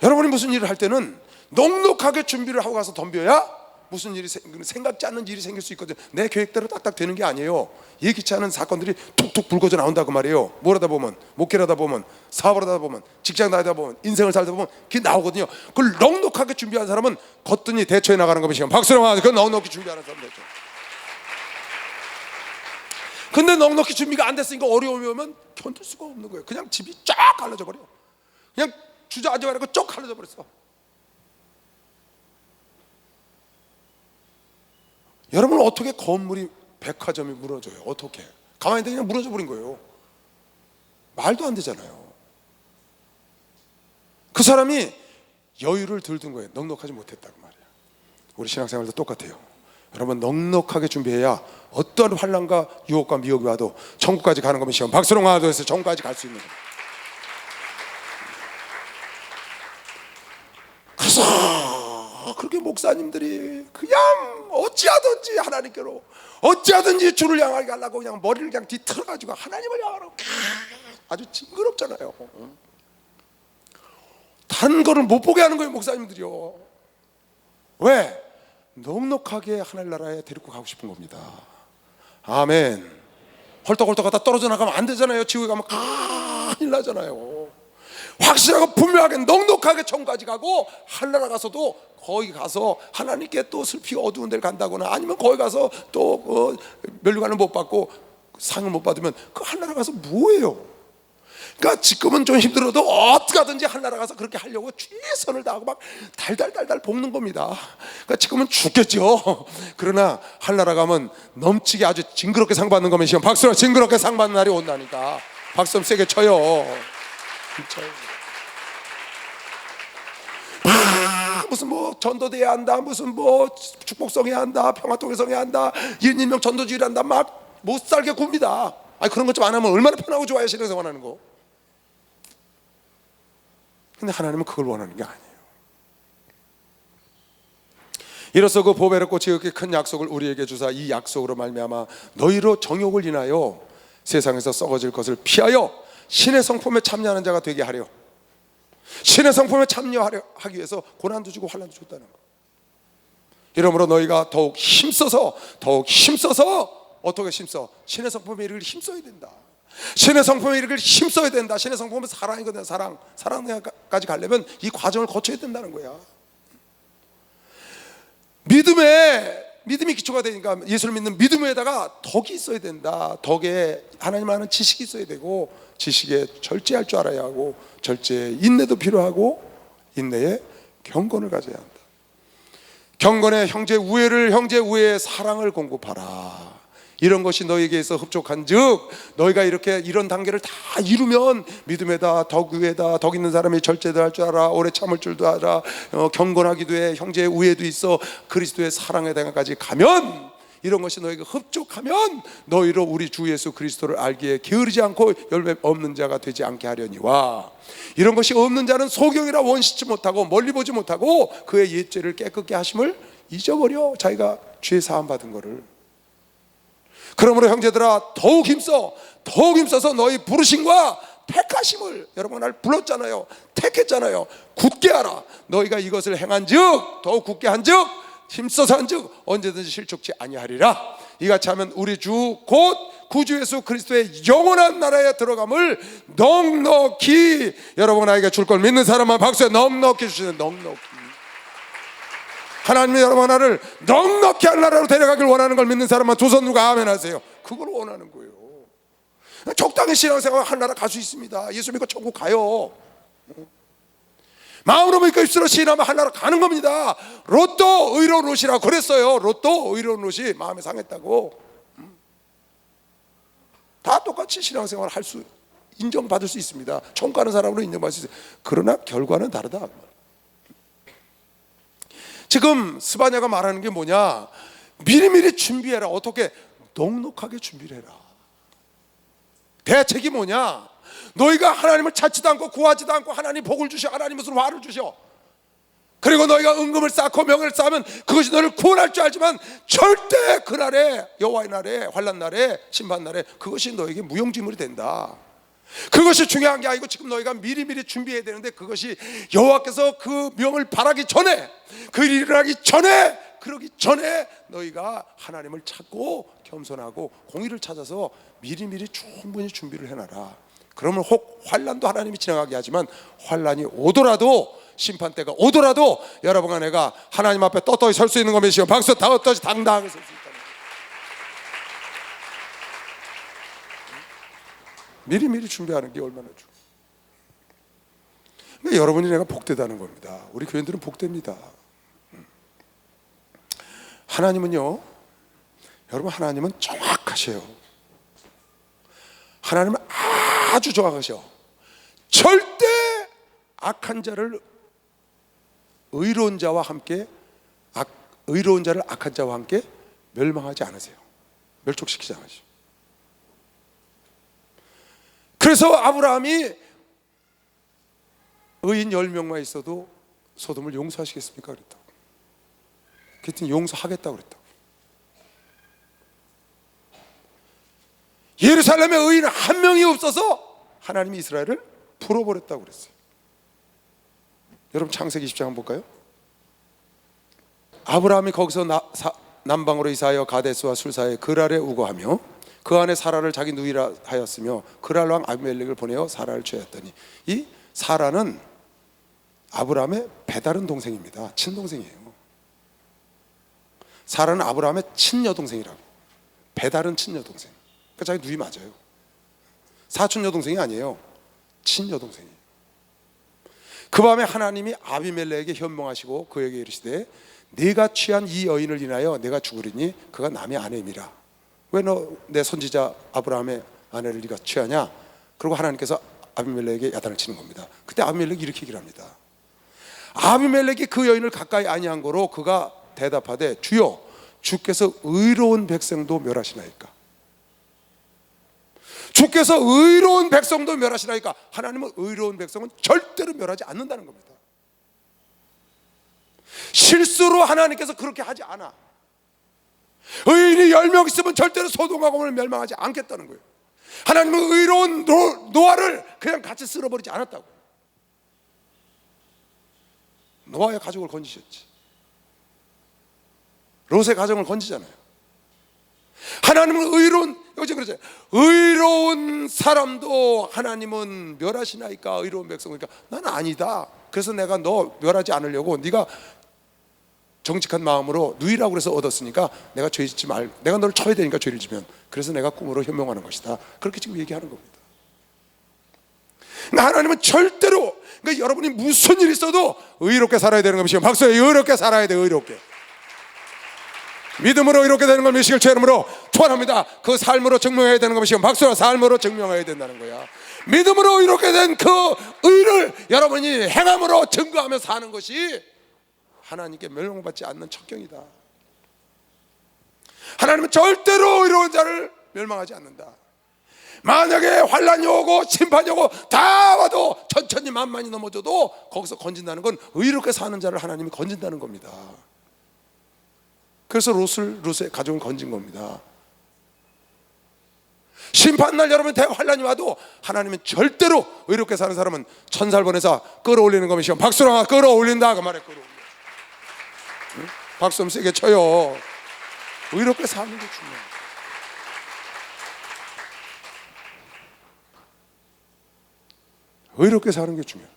여러분이 무슨 일을 할 때는 넉넉하게 준비를 하고 가서 덤벼야 무슨 일이 생각지 않는 일이 생길 수 있거든. 내 계획대로 딱딱 되는 게 아니에요. 예기치 않은 사건들이 툭툭 불거져 나온다 그 말이에요. 뭘 하다 보면, 목회를 하다 보면, 사업을 하다 보면, 직장 다니다 보면, 인생을 살다 보면 그게 나오거든요. 그걸 넉넉하게 준비한 사람은 거뜬히 대처해 나가는 것이 박수로 하자. 그건 넉넉히 준비하는 사람 대처. 근데 넉넉히 준비가 안 됐으니까 어려움이 오면 견딜 수가 없는 거예요. 그냥 집이 쫙 갈라져 버려. 그냥 주저앉아 버리고 쭉 갈라져 버렸어. 여러분 어떻게 건물이 백화점이 무너져요? 어떻게? 가만히 있는데 그냥 무너져 버린 거예요. 말도 안 되잖아요. 그 사람이 여유를 덜 둔 거예요. 넉넉하지 못했다고 말이에요. 우리 신앙생활도 똑같아요. 여러분 넉넉하게 준비해야 어떠한 환난과 유혹과 미혹이 와도 천국까지 가는 것이 시험. 박수로 가도해서 천국까지 갈 수 있는 거예요. 그래서 그렇게 목사님들이 그냥 어찌하든지 하나님께로 어찌하든지 주를 향하게 하려고 그냥 머리를 그냥 뒤틀어가지고 하나님을 향하라고 아주 징그럽잖아요. 다른 거를 못 보게 하는 거예요 목사님들이요. 왜? 넉넉하게 하늘나라에 데리고 가고 싶은 겁니다. 아멘. 헐떡헐떡 하다 떨어져 나가면 안 되잖아요. 지옥에 가면 큰일 나잖아요. 확실하고 분명하게 넉넉하게 천국까지 가고 하늘나라 가서도 거기 가서 하나님께 또 슬피 어두운 데를 간다거나 아니면 거기 가서 또 면류관을 못 받고 상을 못 받으면 그 하늘나라 가서 뭐예요? 그러니까 지금은 좀 힘들어도 어떻게 하든지 하늘나라 가서 그렇게 하려고 최선을 다하고 막 달달달달 볶는 겁니다. 그러니까 지금은 죽겠죠. 그러나 하늘나라 가면 넘치게 아주 징그럽게 상 받는 거면 시험. 박수로 징그럽게 상 받는 날이 온다니까. 박수 좀 세게 쳐요. 무슨 뭐 전도대회야 한다, 무슨 뭐 축복성해야 한다, 평화통일성해야 한다, 1인명 전도주의를 한다, 막 못 살게 굽니다. 아니 그런 것 좀 안 하면 얼마나 편하고 좋아요. 신앙생활 하는 거. 근데 하나님은 그걸 원하는 게 아니에요. 이로써 그 보배를 꽂히 이렇게 큰 약속을 우리에게 주사 이 약속으로 말미암아 너희로 정욕을 인하여 세상에서 썩어질 것을 피하여 신의 성품에 참여하는 자가 되게 하려. 신의 성품에 참여하기 위해서 고난도 주고 환난도 줬다는 거. 이러므로 너희가 더욱 힘써서 어떻게 힘써? 신의 성품에 이르기를 힘써야 된다. 신의 성품에 이르기를 힘써야 된다. 신의 성품은 사랑이거든. 사랑까지 가려면 이 과정을 거쳐야 된다는 거야. 믿음이 기초가 되니까 예수를 믿는 믿음에다가 덕이 있어야 된다. 덕에 하나님 아는 지식이 있어야 되고 지식에 절제할 줄 알아야 하고 절제에 인내도 필요하고 인내에 경건을 가져야 한다. 경건에 형제 우애의 사랑을 공급하라. 이런 것이 너에게서 흡족한즉 너희가 이런 단계를 다 이루면 믿음에다 덕 위에다 덕 있는 사람이 절제도 할 줄 알아, 오래 참을 줄도 알아, 경건하기도 해, 형제의 우애도 있어, 그리스도의 사랑에 대해까지 가면 이런 것이 너희가 흡족하면 너희로 우리 주 예수 그리스도를 알기에 게으르지 않고 열매 없는 자가 되지 않게 하려니와. 이런 것이 없는 자는 소경이라 원시치 못하고 멀리 보지 못하고 그의 옛죄를 깨끗게 하심을 잊어버려. 자기가 죄 사함 받은 거를. 그러므로 형제들아 더욱 힘써서 너희 부르심과 택하심을, 여러분 날 불렀잖아요. 택했잖아요. 굳게 하라. 너희가 이것을 행한즉 더욱 굳게 한즉 힘써서 한즉 언제든지 실족치 아니하리라. 이같이 하면 우리 주 곧 구주 예수 그리스도의 영원한 나라에 들어감을 넉넉히 여러분 나에게 줄 걸 믿는 사람만 박수에 넉넉히 주시는 넉넉히. 하나님이 여러분 나라를 넉넉히 할 나라로 데려가길 원하는 걸 믿는 사람만 두 손 들고 아멘 하세요. 그걸 원하는 거예요. 적당히 신앙생활 한 나라 갈 수 있습니다. 예수 믿고 천국 가요. 마음으로 믿고 입술로 시인하면 하나로 가는 겁니다. 롯도 의로운 롯이라고 그랬어요. 롯도 의로운 롯이 마음에 상했다고. 다 똑같이 신앙생활을 할 수, 인정받을 수 있습니다. 천국 가는 사람으로 인정받을 수 있어요. 그러나 결과는 다르다. 지금 스바냐가 말하는 게 뭐냐? 미리미리 준비해라. 어떻게? 넉넉하게 준비를 해라. 대책이 뭐냐? 너희가 하나님을 찾지도 않고 구하지도 않고 하나님 복을 주셔, 하나님 무슨 화를 주셔. 그리고 너희가 은금을 쌓고 명예를 쌓으면 그것이 너를 구원할 줄 알지만 절대 그날에, 여호와의 날에, 환난 날에, 심판 날에 그것이 너에게 무용지물이 된다. 그것이 중요한 게 아니고 지금 너희가 미리미리 준비해야 되는데, 그것이 여호와께서 그 명을 바라기 전에, 그 일을 일어나기 전에, 그러기 전에 너희가 하나님을 찾고 겸손하고 공의를 찾아서 미리미리 충분히 준비를 해놔라. 그러면 혹 환난도 하나님이 지나가게 하지만 환난이 오더라도, 심판 때가 오더라도 여러분과 내가 하나님 앞에 떳떳이 설 수 있는 것이요, 박수 다 떳떳이 당당하게 설 수 있다. 미리미리 준비하는 게 얼마나 중요해요. 그러니까 여러분이 내가 복되다는 겁니다. 우리 교인들은 복됩니다. 하나님은요, 여러분, 하나님은 정확하셔요. 하나님은 아주 정확하셔. 절대 악한 자를 의로운 자와 함께, 의로운 자를 악한 자와 함께 멸망하지 않으세요. 멸족시키지 않으시죠. 그래서 아브라함이 의인 10명만 있어도 소돔을 용서하시겠습니까? 그랬다고. 그랬더니 용서하겠다고 그랬다고. 예루살렘에 의인 한 명이 없어서 하나님이 이스라엘을 풀어버렸다고 그랬어요. 여러분 창세기 20장 한번 볼까요? 아브라함이 거기서 남방으로 이사하여 가데스와 술사에 그랄에 우거하며 그 안에 사라를 자기 누이라 하였으며 그랄 왕 아비멜렉을 보내어 사라를 취하였더니, 이 사라는 아브라함의 배다른 동생입니다. 친동생이에요. 사라는 아브라함의 친여동생이라고. 배다른 친여동생. 그러니까 자기 누이 맞아요. 사촌 여동생이 아니에요. 친여동생이에요. 그 밤에 하나님이 아비멜렉에게 현몽하시고 그에게 이르시되, 네가 취한 이 여인을 인하여 내가 죽으리니 그가 남의 아내임이라. 왜 너 내 선지자 아브라함의 아내를 네가 취하냐? 그리고 하나님께서 아비멜렉에게 야단을 치는 겁니다. 그때 아비멜렉이 이렇게 얘기를 합니다. 아비멜렉이 그 여인을 가까이 아니한 거로 그가 대답하되, 주여, 주께서 의로운 백성도 멸하시나이까? 주께서 의로운 백성도 멸하시나이까? 하나님은 의로운 백성은 절대로 멸하지 않는다는 겁니다. 실수로 하나님께서 그렇게 하지 않아. 의인이 10명 있으면 절대로 소돔과 고모라를 멸망하지 않겠다는 거예요. 하나님은 의로운 노아를 그냥 같이 쓸어버리지 않았다고. 노아의 가족을 건지셨지. 롯의 가정을 건지잖아요. 하나님은 어제 그러잖아요. 의로운 사람도 하나님은 멸하시나이까? 의로운 백성. 그러니까 나는 아니다. 그래서 내가 너 멸하지 않으려고, 네가 정직한 마음으로 누이라고 그래서 얻었으니까 내가 죄 짓지 말, 내가 너를 쳐야 되니까 죄를 지면, 그래서 내가 꿈으로 현명하는 것이다. 그렇게 지금 얘기하는 겁니다. 그러니까 하나님은 절대로, 그러니까 여러분이 무슨 일이 있어도 의롭게 살아야 되는 것이요, 박수에 의롭게 살아야 돼. 의롭게 믿음으로 의롭게 되는 걸 믿으시길 주 이름으로 축원합니다. 그 삶으로 증명해야 되는 것이요, 박수로 삶으로 증명해야 된다는 거야. 믿음으로 의롭게 된 그 의를 여러분이 행함으로 증거하며 사는 것이 하나님께 멸망받지 않는 척경이다. 하나님은 절대로 의로운 자를 멸망하지 않는다. 만약에 환란이 오고 심판이 오고 다 와도 천천히 만만히 넘어져도 거기서 건진다는 건 의롭게 사는 자를 하나님이 건진다는 겁니다. 그래서 롯의 가족을 건진 겁니다. 심판날 여러분 대환란이 와도 하나님은 절대로 의롭게 사는 사람은 천사를 보내서 끌어올리는 것이요, 박수로 끌어올린다 그 말에 끌어올려. 응? 박수 좀 세게 쳐요. 의롭게 사는 게 중요해요. 의롭게 사는 게 중요하다.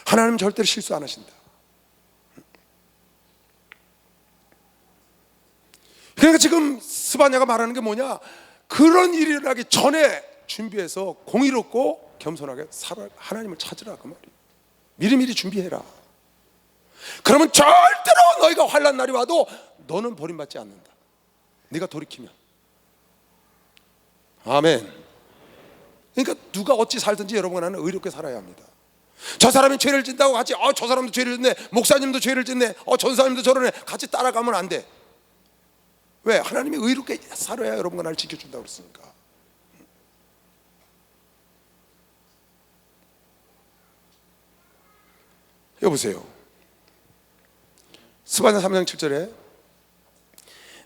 하나님 절대로 실수 안 하신다. 그러니까 지금 스바냐가 말하는 게 뭐냐? 그런 일이 일어나기 전에 준비해서 공의롭고 겸손하게 살아, 하나님을 찾으라 그 말이에요. 미리미리 준비해라. 그러면 절대로 너희가 환난 날이 와도 너는 버림받지 않는다. 네가 돌이키면. 아멘. 그러니까 누가 어찌 살든지 여러분은 의롭게 살아야 합니다. 저 사람이 죄를 짓다고 같이 저 사람도 죄를 짓네, 목사님도 죄를 짓네, 전사님도 저러네, 같이 따라가면 안 돼. 왜? 하나님이 의롭게 살아야 여러분과 나를 지켜준다고 그랬으니까. 여보세요. 스바냐 3장 7절에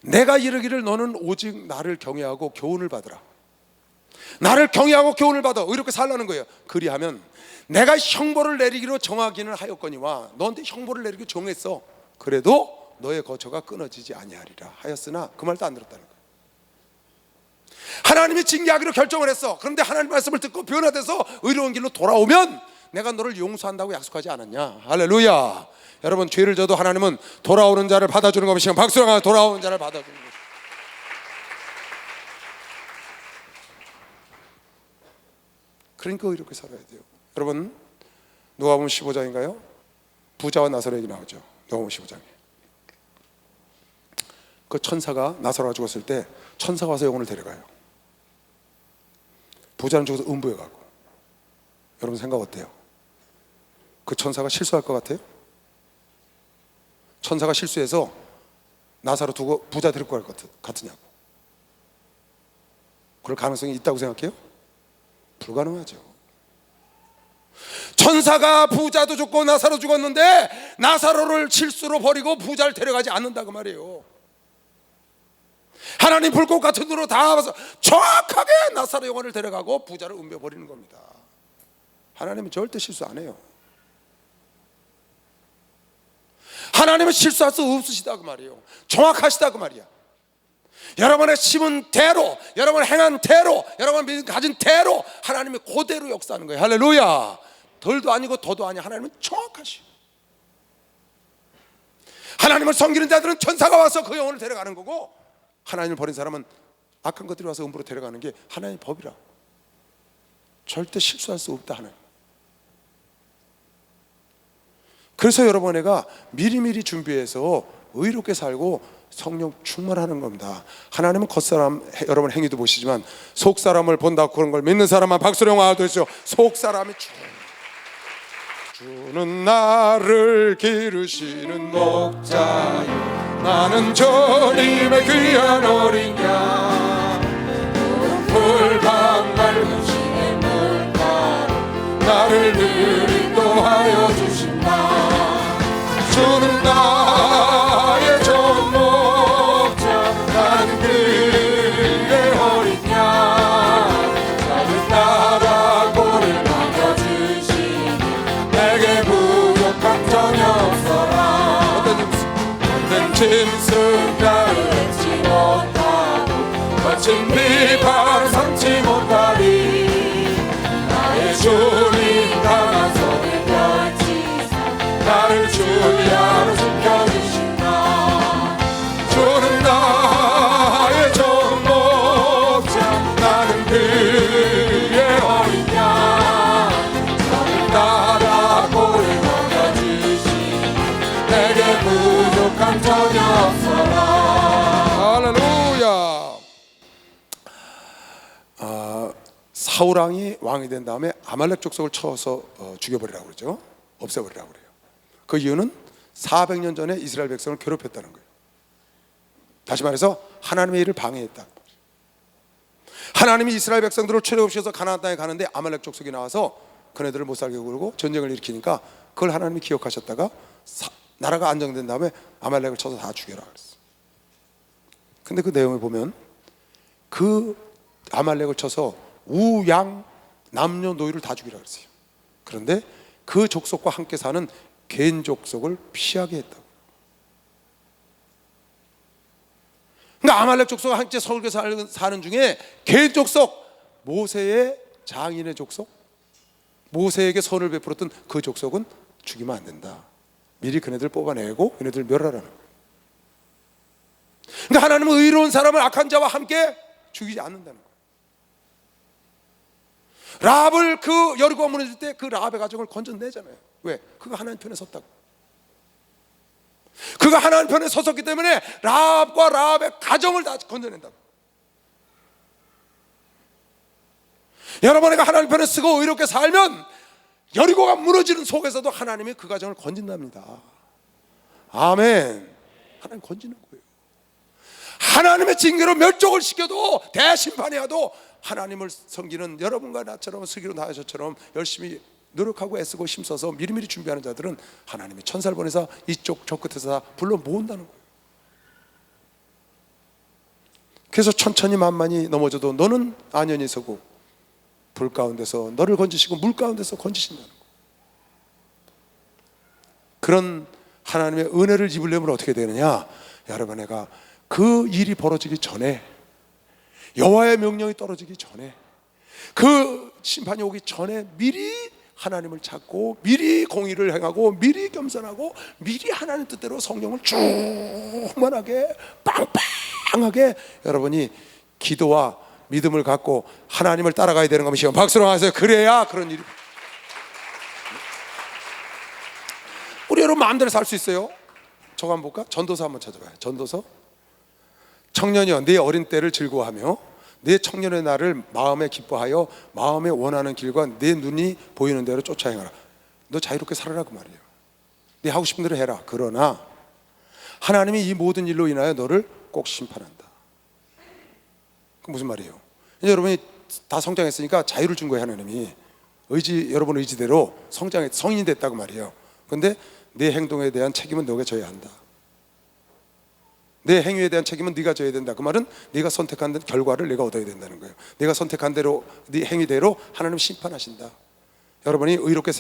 내가 이르기를 너는 오직 나를 경외하고 교훈을 받으라. 나를 경외하고 교훈을 받아. 의롭게 살라는 거예요. 그리하면 내가 형벌을 내리기로 정하기는 하였거니와, 너한테 형벌을 내리기로 정했어. 그래도 너의 거처가 끊어지지 아니하리라 하였으나 그 말도 안 들었다는 거예요. 하나님이 징계하기로 결정을 했어. 그런데 하나님 말씀을 듣고 변화돼서 의로운 길로 돌아오면 내가 너를 용서한다고 약속하지 않았냐. 할렐루야. 여러분, 죄를 져도 하나님은 돌아오는 자를 받아주는 겁니다. 박수랑 하나, 돌아오는 자를 받아주는 거예요. 그러니까 이렇게 살아야 돼요. 여러분, 누가복음 15장인가요? 부자와 나사로 얘기 나오죠. 누가복음 15장에 그 천사가 나사로가 죽었을 때 천사가 와서 영혼을 데려가요. 부자는 죽어서 음부에 가고. 여러분 생각 어때요? 그 천사가 실수할 것 같아요? 천사가 실수해서 나사로 두고 부자 데리고 갈 것 같으냐고. 그럴 가능성이 있다고 생각해요? 불가능하죠. 천사가 부자도 죽고 나사로 죽었는데 나사로를 실수로 버리고 부자를 데려가지 않는다 그 말이에요. 하나님 불꽃 같은 눈으로 다 봐서 정확하게 나사로 영혼을 데려가고 부자를 옮겨버리는 겁니다. 하나님은 절대 실수 안 해요. 하나님은 실수할 수 없으시다 그 말이에요. 정확하시다 그 말이야. 여러분의 심은 대로, 여러분의 행한 대로, 여러분의 가진 대로 하나님이 그대로 역사하는 거예요. 할렐루야. 덜도 아니고 더도 아니야. 하나님은 정확하시오. 하나님을 섬기는 자들은 천사가 와서 그 영혼을 데려가는 거고, 하나님을 버린 사람은 악한 것들이 와서 음부로 데려가는 게 하나님의 법이라. 절대 실수할 수 없다 하나님. 그래서 여러분애가 미리미리 준비해서 의롭게 살고 성령 충만하는 겁니다. 하나님은 겉사람, 여러분 행위도 보시지만 속사람을 본다고 그런 걸 믿는 사람만 박수로 영화하듯이요. 속사람이 주는 나를 기르시는 목자요, 나는 주님의 귀한 어린 양. 풀방 맑은 시의 물가로 나를 늘 인도하여 주신다. 주는 나의 좋은 목자, 나는 그의 어린 양. 작은 나라 고를 먹여주시니 내게 부족한 전혀 없어라. 어떤 짐승 나를 잊지 못하고 거친 비방 삼지 못하리. 나의 주님 강한 손을 펼치사 나를 주야로 지켜주신다. 주는 나의 좋은 목자, 나는 그의 어린 양. 작은 나라 고를 먹여주시니 내게 부족한 전혀 없어라. 할렐루야. 사울 왕이 왕이 된 다음에 아말렉 족속을 쳐서 죽여버리라고 그러죠. 없애버리라고 그래요. 그 이유는 400년 전에 이스라엘 백성을 괴롭혔다는 거예요. 다시 말해서 하나님의 일을 방해했다. 하나님이 이스라엘 백성들을 출애굽시켜서 가나안 땅에 가는데 아말렉 족속이 나와서 그네들을 못 살게 굴고 전쟁을 일으키니까 그걸 하나님이 기억하셨다가 나라가 안정된 다음에 아말렉을 쳐서 다 죽여라 그랬어요. 근데 그 내용을 보면 그 아말렉을 쳐서 우양 남녀노이를 다 죽이라 그랬어요. 그런데 그 족속과 함께 사는 겐 족속을 피하게 했다고. 그러니까 아말렉 족속과 함께 서울에 사는 중에 겐 족속, 모세의 장인의 족속, 모세에게 선을 베풀었던 그 족속은 죽이면 안 된다. 미리 그네들 뽑아내고 그네들 멸하라는 거예요. 그러니까 하나님은 의로운 사람을 악한 자와 함께 죽이지 않는다는 거예요. 라합을 그 여리고가 무너질 때 그 라합의 가정을 건져내잖아요. 왜? 그가 하나님 편에 섰다고. 그가 하나님 편에 섰었기 때문에 라합과 라합의 가정을 다 건져낸다고. 여러분이 하나님 편에 서고 의롭게 살면 여리고가 무너지는 속에서도 하나님이 그 가정을 건진답니다. 아멘. 하나님 건지는 거예요. 하나님의 징계로 멸종을 시켜도 대심판이 와도 하나님을 섬기는 여러분과 나처럼 스기로 나저처럼 열심히 노력하고 애쓰고 힘써서 미리미리 준비하는 자들은 하나님이 천사를 보내서 이쪽 저 끝에서 다 불러 모은다는 거예요. 그래서 천천히 만만히 넘어져도 너는 안연히 서고 불 가운데서 너를 건지시고 물 가운데서 건지신다는 거예요. 그런 하나님의 은혜를 입으려면 어떻게 되느냐? 여러분, 내가 그 일이 벌어지기 전에, 여호와의 명령이 떨어지기 전에, 그 심판이 오기 전에 미리 하나님을 찾고 미리 공의를 행하고 미리 겸손하고 미리 하나님 뜻대로 성령을 충만하게 빵빵하게 여러분이 기도와 믿음을 갖고 하나님을 따라가야 되는 것이요. 박수로 하세요. 그래야 그런 일이, 우리 여러분 마음대로 살 수 있어요. 저거 한번 볼까? 전도서 한번 찾아봐요. 전도서. 청년이여, 네 어린 때를 즐거워하며 네 청년의 날을 마음에 기뻐하여 마음에 원하는 길과 네 눈이 보이는 대로 쫓아 행하라. 너 자유롭게 살아라 그 말이에요. 네 하고 싶은 대로 해라. 그러나 하나님이 이 모든 일로 인하여 너를 꼭 심판한다. 그 무슨 말이에요? 이제 여러분이 다 성장했으니까 자유를 준 거예요. 하나님이 여러분 의지대로 성인이 됐다고 말이에요. 그런데 내 행동에 대한 책임은 너가 져야 한다. 내 행위에 대한 책임은 네가 져야 된다. 그 말은 네가 선택한 결과를 내가 얻어야 된다는 거예요. 네가 선택한 대로, 네 행위대로 하나님 심판하신다. 여러분이 의롭게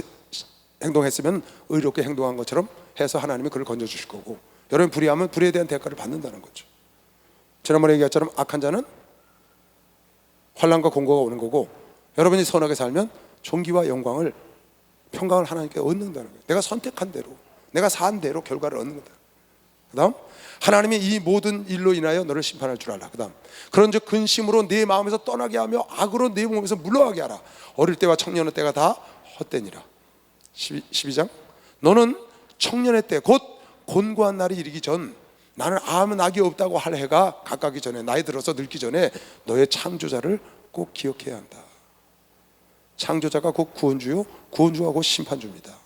행동했으면 의롭게 행동한 것처럼 해서 하나님이 그를 건져주실 거고, 여러분이 불의하면 불의에 대한 대가를 받는다는 거죠. 지난번에 얘기했처럼 악한 자는 환난과 공고가 오는 거고, 여러분이 선하게 살면 존귀와 영광을, 평강을 하나님께 얻는다는 거예요. 내가 선택한 대로, 내가 산 대로 결과를 얻는 거다. 그 다음, 하나님이 이 모든 일로 인하여 너를 심판할 줄 알라. 그 다음, 그런즉 근심으로 네 마음에서 떠나게 하며 악으로 네 몸에서 물러가게 하라. 어릴 때와 청년의 때가 다 헛되니라. 12장, 너는 청년의 때 곧 곤고한 날이 이르기 전, 나는 아무 낙이 없다고 할 해가 가까기 전에, 나이 들어서 늙기 전에 너의 창조자를 꼭 기억해야 한다. 창조자가 곧 구원주요, 구원주가 곧 심판주입니다.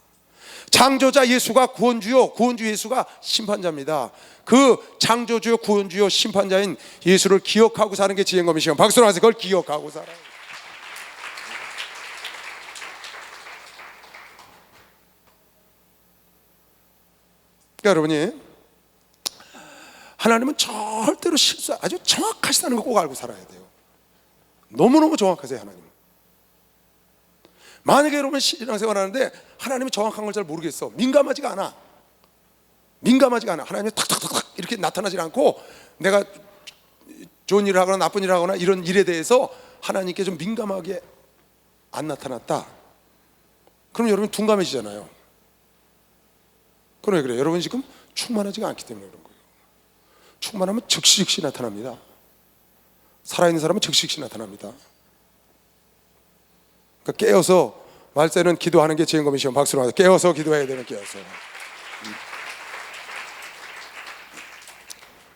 창조자 예수가 구원주요, 구원주 예수가 심판자입니다. 그 창조주요, 구원주요, 심판자인 예수를 기억하고 사는 게 지혜인 겁니다. 박수로 하세요. 그걸 기억하고 살아요. 그러니까 여러분이 하나님은 절대로 아주 정확하시다는 거 꼭 알고 살아야 돼요. 너무너무 정확하세요. 하나님은. 만약에 여러분 신앙생활 하는데 하나님이 정확한 걸 잘 모르겠어, 민감하지가 않아. 하나님이 탁탁탁탁 이렇게 나타나지 않고, 내가 좋은 일을 하거나 나쁜 일을 하거나 이런 일에 대해서 하나님께 좀 민감하게 안 나타났다, 그럼 여러분 둔감해지잖아요. 그럼 왜 그래요? 여러분 지금 충만하지가 않기 때문에 그런 거예요. 충만하면 즉시 나타납니다. 살아있는 사람은 즉시 나타납니다. 그러니까 깨어서, 말세는 기도하는 게 지은 거미시면 박수로 하세요. 깨어서 기도해야 되는, 깨어서.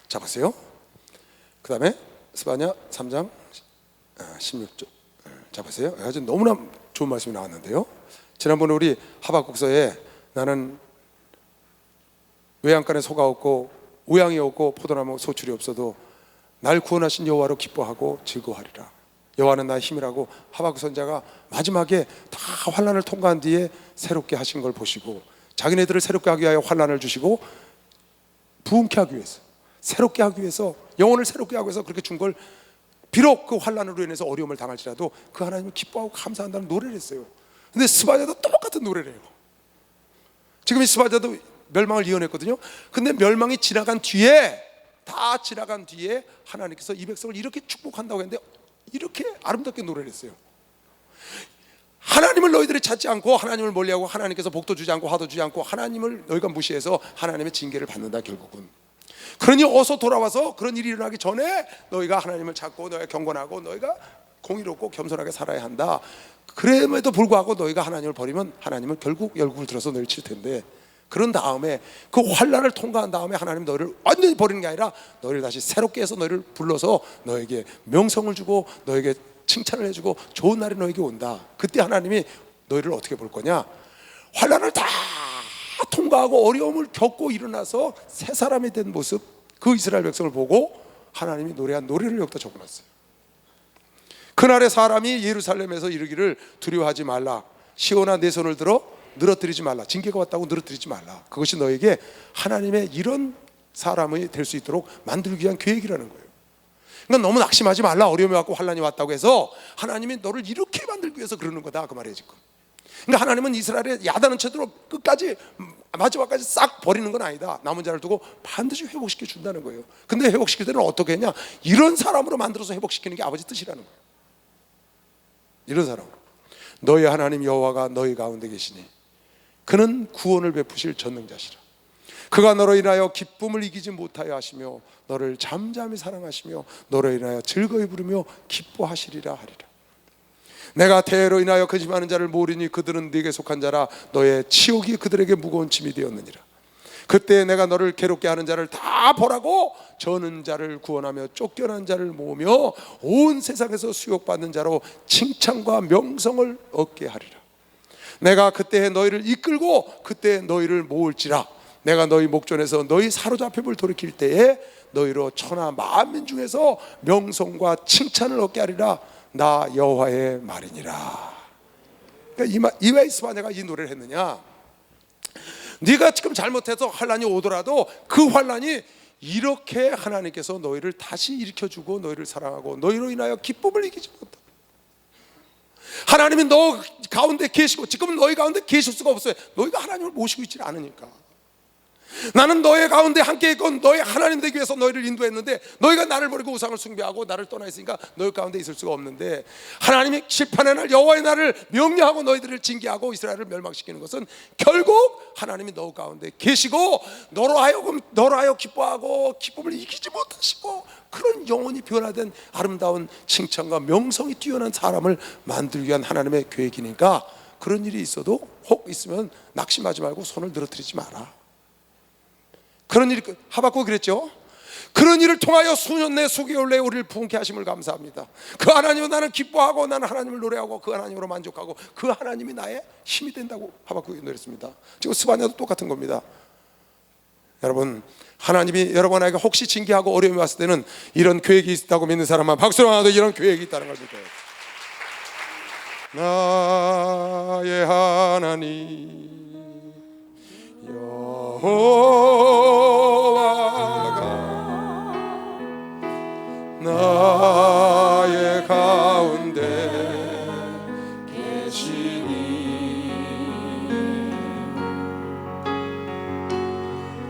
자, 보세요. 그 다음에 스바냐 3장 16절. 자, 보세요. 아주 너무나 좋은 말씀이 나왔는데요. 지난번에 우리 하박국서에 나는 외양간에 소가 없고 우양이 없고 포도나무 소출이 없어도 날 구원하신 여호와로 기뻐하고 즐거워하리라. 여호와는 나의 힘이라고 하박국 선지자가 마지막에 다 환난을 통과한 뒤에 새롭게 하신 걸 보시고, 자기네들을 새롭게 하기 위하여 환난을 주시고 부흥케 하기 위해서, 새롭게 하기 위해서, 영혼을 새롭게 하기 위해서 그렇게 준 걸, 비록 그 환난으로 인해서 어려움을 당할지라도 그 하나님을 기뻐하고 감사한다는 노래를 했어요. 근데 스바냐도 똑같은 노래를 해요. 지금 이 스바냐도 멸망을 예언했거든요. 근데 멸망이 지나간 뒤에, 다 지나간 뒤에 하나님께서 이 백성을 이렇게 축복한다고 했는데 이렇게 아름답게 노래를 했어요. 하나님을 너희들이 찾지 않고 하나님을 멀리하고 하나님께서 복도 주지 않고 화도 주지 않고 하나님을 너희가 무시해서 하나님의 징계를 받는다, 결국은. 그러니 어서 돌아와서 그런 일이 일어나기 전에 너희가 하나님을 찾고 너희가 경건하고 너희가 공의롭고 겸손하게 살아야 한다. 그럼에도 불구하고 너희가 하나님을 버리면 하나님은 결국 열국을 들어서 너희를 칠 텐데, 그런 다음에 그 환난을 통과한 다음에 하나님 너희를 완전히 버리는 게 아니라 너희를 다시 새롭게 해서 너희를 불러서 너에게 명성을 주고 너에게 칭찬을 해주고 좋은 날이 너에게 온다. 그때 하나님이 너희를 어떻게 볼 거냐? 환난을 다 통과하고 어려움을 겪고 일어나서 새 사람이 된 모습, 그 이스라엘 백성을 보고 하나님이 노래한 노래를 여기다 적어놨어요. 그날의 사람이 예루살렘에서 이르기를 두려워하지 말라. 시온아 내 손을 들어 늘어뜨리지 말라. 징계가 왔다고 늘어뜨리지 말라. 그것이 너에게 하나님의 이런 사람이 될 수 있도록 만들기 위한 계획이라는 거예요. 그러니까 너무 낙심하지 말라. 어려움이 왔고 환난이 왔다고 해서 하나님이 너를 이렇게 만들기 위해서 그러는 거다, 그 말이에요 지금. 그러니까 하나님은 이스라엘의 야단은 채도로 끝까지 마지막까지 싹 버리는 건 아니다. 남은 자를 두고 반드시 회복시켜 준다는 거예요. 근데 회복시킬 때는 어떻게 했냐? 이런 사람으로 만들어서 회복시키는 게 아버지 뜻이라는 거예요. 이런 사람으로. 너희 하나님 여호와가 너희 가운데 계시니 그는 구원을 베푸실 전능자시라. 그가 너로 인하여 기쁨을 이기지 못하여 하시며 너를 잠잠히 사랑하시며 너로 인하여 즐거이 부르며 기뻐하시리라 하리라. 내가 태해로 인하여 거짓말하는 자를 모으리니 그들은 네게 속한 자라. 너의 치욕이 그들에게 무거운 짐이 되었느니라. 그때 내가 너를 괴롭게 하는 자를 다 벌하고 저는 자를 구원하며 쫓겨난 자를 모으며 온 세상에서 수욕받는 자로 칭찬과 명성을 얻게 하리라. 내가 그때 너희를 이끌고 그때 너희를 모을지라. 내가 너희 목전에서 너희 사로잡힘을 돌이킬 때에 너희로 천하 만민 중에서 명성과 칭찬을 얻게 하리라. 나 여호와의 말이니라. 그러니까 왜 스바냐가 이 노래를 했느냐? 네가 지금 잘못해서 환난이 오더라도 그 환난이 이렇게 하나님께서 너희를 다시 일으켜주고 너희를 사랑하고 너희로 인하여 기쁨을 이기지 못한다. 하나님이 너 가운데 계시고 지금은 너희 가운데 계실 수가 없어요. 너희가 하나님을 모시고 있지 않으니까. 나는 너희 가운데 함께 있고 너희 하나님 되기 위해서 너희를 인도했는데 너희가 나를 버리고 우상을 숭배하고 나를 떠나 있으니까 너희 가운데 있을 수가 없는데, 하나님이 심판의 날 여호와의 날을 명령하고 너희들을 징계하고 이스라엘을 멸망시키는 것은 결국 하나님이 너 가운데 계시고 너로 하여 기뻐하고 기쁨을 이기지 못하시고 그런 영혼이 변화된 아름다운 칭찬과 명성이 뛰어난 사람을 만들기 위한 하나님의 계획이니까, 그런 일이 있어도 혹 있으면 낙심하지 말고 손을 늘어뜨리지 마라. 그런 일이, 하박국이 그랬죠. 그런 일을 통하여 수년 내 수개월 내에 우리를 부흥케 하심을 감사합니다. 그 하나님은 나는 기뻐하고 나는 하나님을 노래하고 그 하나님으로 만족하고 그 하나님이 나의 힘이 된다고 하박국이 노래했습니다. 지금 스바냐도 똑같은 겁니다. 여러분, 하나님이 여러분에게 혹시 징계하고 어려움이 왔을 때는 이런 계획이 있다고 믿는 사람만 박수로 하나도 이런 계획이 있다는 걸 믿어요. 나의 하나님 여호와가 나의 가운데 계시니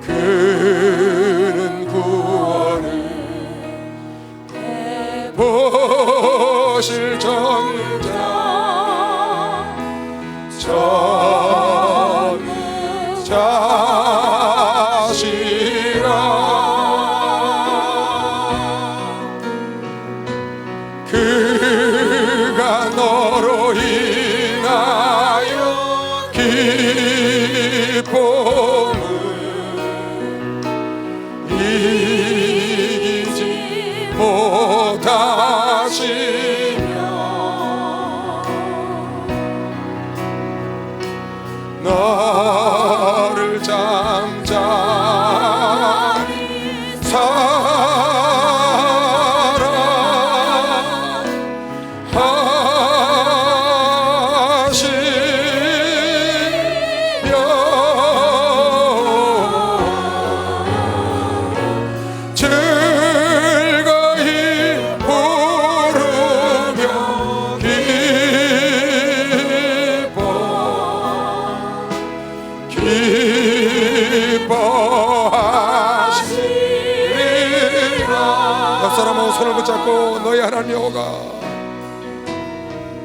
그는 구원을 베푸실 전능자시라. 그가 너로 인하여 기쁨을 이기지 못하시며 너를 잠잠히 손을 붙잡고 너희 하나님 여호가,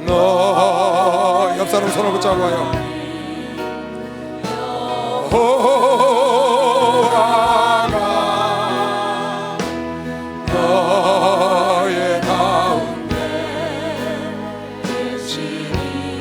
너 옆 사람 손을 붙잡고 와요. 여호와가 너의 가운데 계시니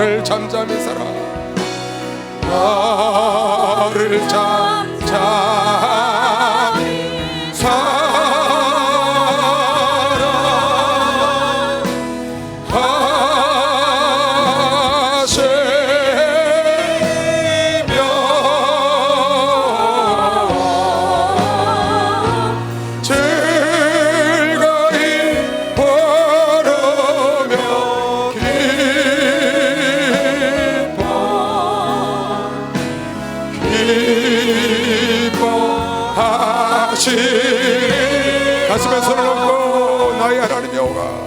나를 잠잠히 살아 나를 잠잠히 가슴에 손을 얹고 나의 하나님 여호와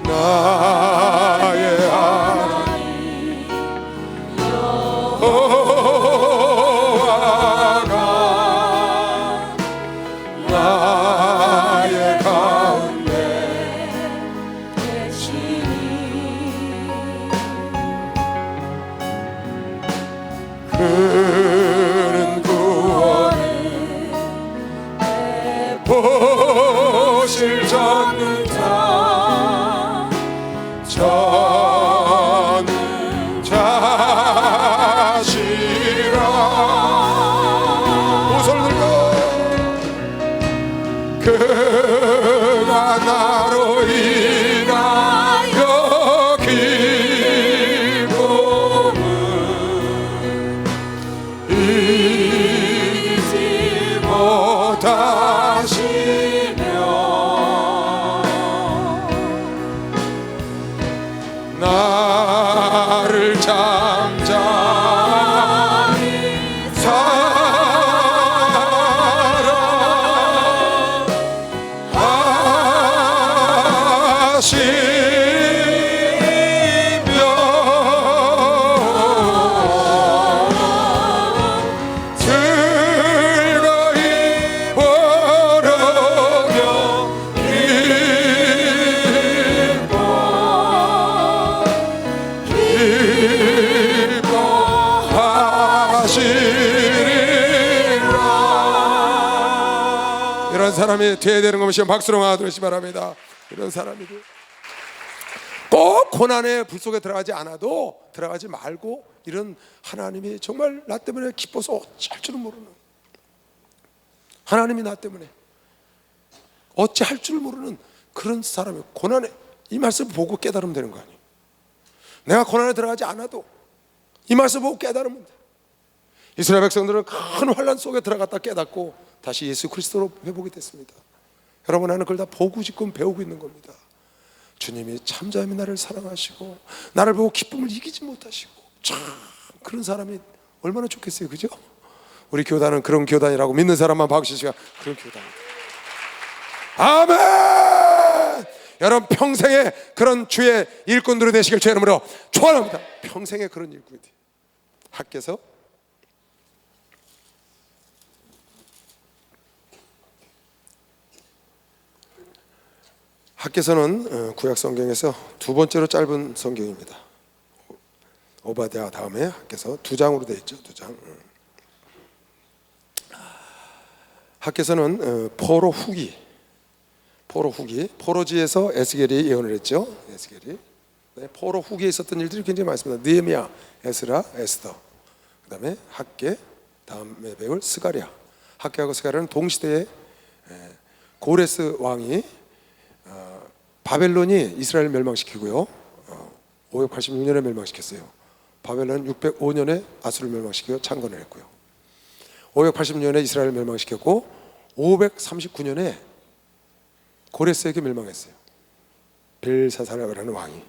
나의 하나님 여호와가 나의 가운데 그는 구원을 보실 저는 자시라 오손을 들고 그가 나로 인하여 기쁨을 잊지 못하시며 나를 잠잠히 이런 사람이 돼야 되는 것이 박수로 나와주시기 바랍니다. 이런 사람이 꼭 고난의 불 속에 들어가지 않아도 들어가지 말고 이런 하나님이 정말 나 때문에 기뻐서 어찌할 줄은 모르는 하나님이 나 때문에 어찌할 줄 모르는 그런 사람이 고난에 이 말씀 보고 깨달으면 되는 거 아니에요. 내가 고난에 들어가지 않아도 이 말씀 보고 깨달으면 돼. 이스라엘 백성들은 큰 환난 속에 들어갔다 깨닫고 다시 예수 그리스도로 회복이 됐습니다. 여러분, 나는 그걸 다 보고 지금 배우고 있는 겁니다. 주님이 잠잠히 나를 사랑하시고 나를 보고 기쁨을 이기지 못하시고 참 그런 사람이 얼마나 좋겠어요, 그죠? 우리 교단은 그런 교단이라고 믿는 사람만 박수시가 그런 교단입니다. 아멘. 여러분 평생에 그런 주의 일꾼들이 되시길 주의 이름으로 축원합니다. 평생에 그런 일꾼이 돼요. 학개서는 구약 성경에서 두 번째로 짧은 성경입니다. 오바댜 다음에 학개서 2장으로 되어 있죠. 2장. 학개서는 포로 후기, 포로지에서 에스겔이 예언을 했죠. 에스겔이 포로 후기에 있었던 일들이 굉장히 많습니다. 느헤미야, 에스라, 에스더, 그다음에 학개, 다음에 배울 스가랴. 학개하고 스가랴는 동시대에 고레스 왕이 바벨론이 이스라엘을 멸망시키고요, 586년에 멸망시켰어요. 바벨론은 605년에 아수를 멸망시키고 창건을 했고요. 580년에 이스라엘을 멸망시켰고 539년에 고레스에게 멸망했어요. 벨사살이라는 왕이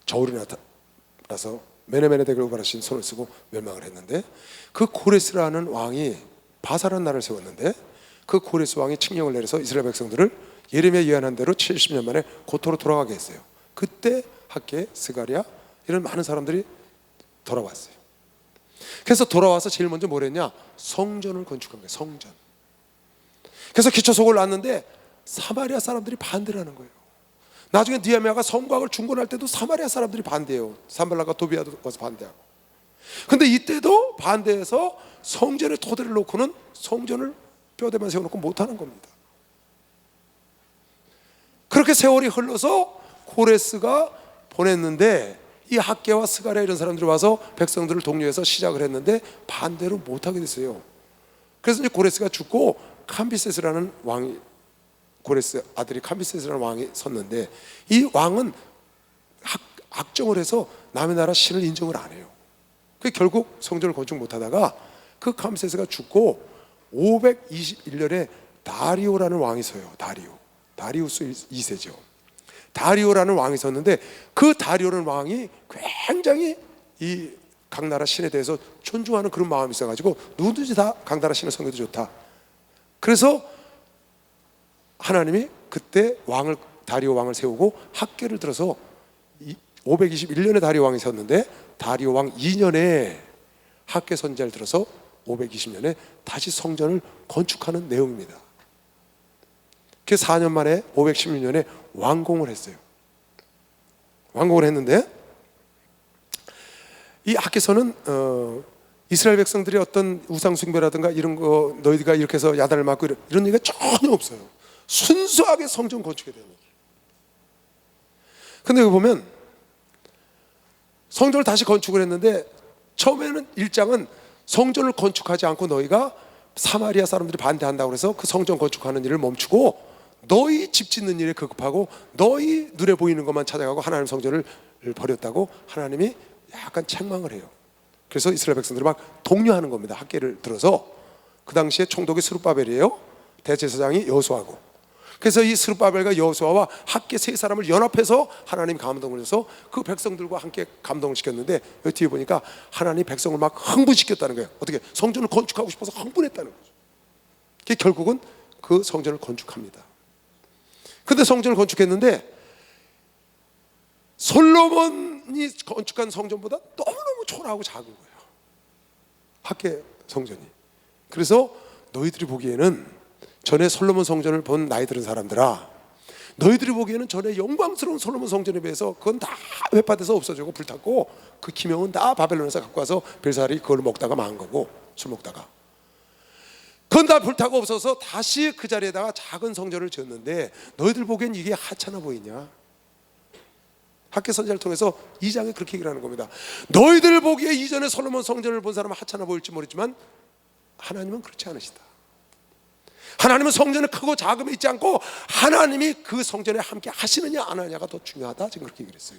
저울이 나타나서 메네메네 대교를 바라신 손을 쓰고 멸망을 했는데, 그 고레스라는 왕이 바사라는 나라를 세웠는데 그 고레스 왕이 칙령을 내려서 이스라엘 백성들을 예레미야 예언한 대로 70년 만에 고토로 돌아가게 했어요. 그때 학개, 스가랴 이런 많은 사람들이 돌아왔어요. 그래서 돌아와서 제일 먼저 뭘 했냐? 성전을 건축한 거예요. 성전. 그래서 기초석을 놨는데 사마리아 사람들이 반대를 하는 거예요. 나중에 느헤미야가 성곽을 중건할 때도 사마리아 사람들이 반대해요. 산발락과 도비아도 와서 반대하고. 근데 이때도 반대해서 성전에 토대를 놓고는 성전을 뼈대만 세워놓고 못하는 겁니다. 그렇게 세월이 흘러서 고레스가 보냈는데 이 학개와 스가랴 이런 사람들이 와서 백성들을 독려해서 시작을 했는데 반대로 못하게 됐어요. 그래서 이제 고레스가 죽고 캄비세스라는 왕이, 고레스 아들이 캄비세스라는 왕이 섰는데, 이 왕은 악정을 해서 남의 나라 신을 인정을 안 해요. 그 결국 성전을 건축 못하다가 그 캄비세스가 죽고 521년에 다리오라는 왕이 서요. 다리우스 2세죠. 다리오라는 왕이 섰는데, 그 다리오라는 왕이 굉장히 이 각 나라 신에 대해서 존중하는 그런 마음이 있어가지고 누구든지 다 각 나라 신을 섬겨도 좋다. 그래서 하나님이 그때 다리오 왕을 세우고 학계를 들어서 521년에 다리오 왕이 섰는데, 다리오 왕 2년에 학계 선지자를 들어서 520년에 다시 성전을 건축하는 내용입니다. 그 4년 만에 516년에 완공을 했어요. 완공을 했는데, 이 학개서는 이스라엘 백성들이 어떤 우상 숭배라든가 이런 거 너희가 이렇게 해서 야단을 맞고 이런 얘기가 전혀 없어요. 순수하게 성전 건축에 대한 얘기. 근데 여기 보면 성전을 다시 건축을 했는데, 처음에는 1장은 성전을 건축하지 않고 너희가 사마리아 사람들이 반대한다고 해서 그 성전 건축하는 일을 멈추고 너희 집 짓는 일에 급급하고 너희 눈에 보이는 것만 찾아가고 하나님 성전을 버렸다고 하나님이 약간 책망을 해요. 그래서 이스라엘 백성들이 막 독려하는 겁니다. 학계를 들어서. 그 당시에 총독이 스룹바벨이에요. 대제사장이 여호수아고. 그래서 이 스룹바벨과 여호수아와 학계 세 사람을 연합해서 하나님 감동을 해서 그 백성들과 함께 감동을 시켰는데, 여기 뒤에 보니까 하나님 백성을 막 흥분시켰다는 거예요. 어떻게? 성전을 건축하고 싶어서 흥분했다는 거죠. 그게 결국은 그 성전을 건축합니다. 근데 성전을 건축했는데 솔로몬이 건축한 성전보다 너무너무 초라하고 작은 거예요, 학계 성전이. 그래서 너희들이 보기에는, 전에 솔로몬 성전을 본 나이 들은 사람들아, 너희들이 보기에는 전에 영광스러운 솔로몬 성전에 비해서 그건 다 회파돼서 없어지고 불탔고, 그 기명은 다 바벨론에서 갖고 와서 벨사살이 그걸 먹다가 망한 거고, 술 먹다가 그건 다 불타고 없어서 다시 그 자리에다가 작은 성전을 지었는데, 너희들 보기엔 이게 하찮아 보이냐? 학계 선지자를 통해서 2장에 그렇게 얘기를 하는 겁니다. 너희들 보기에 이전에 솔로몬 성전을 본 사람은 하찮아 보일지 모르지만 하나님은 그렇지 않으시다. 하나님은 성전은 크고 작음이 있지 않고 하나님이 그 성전에 함께 하시느냐 안 하느냐가 더 중요하다, 지금 그렇게 얘기를 했어요.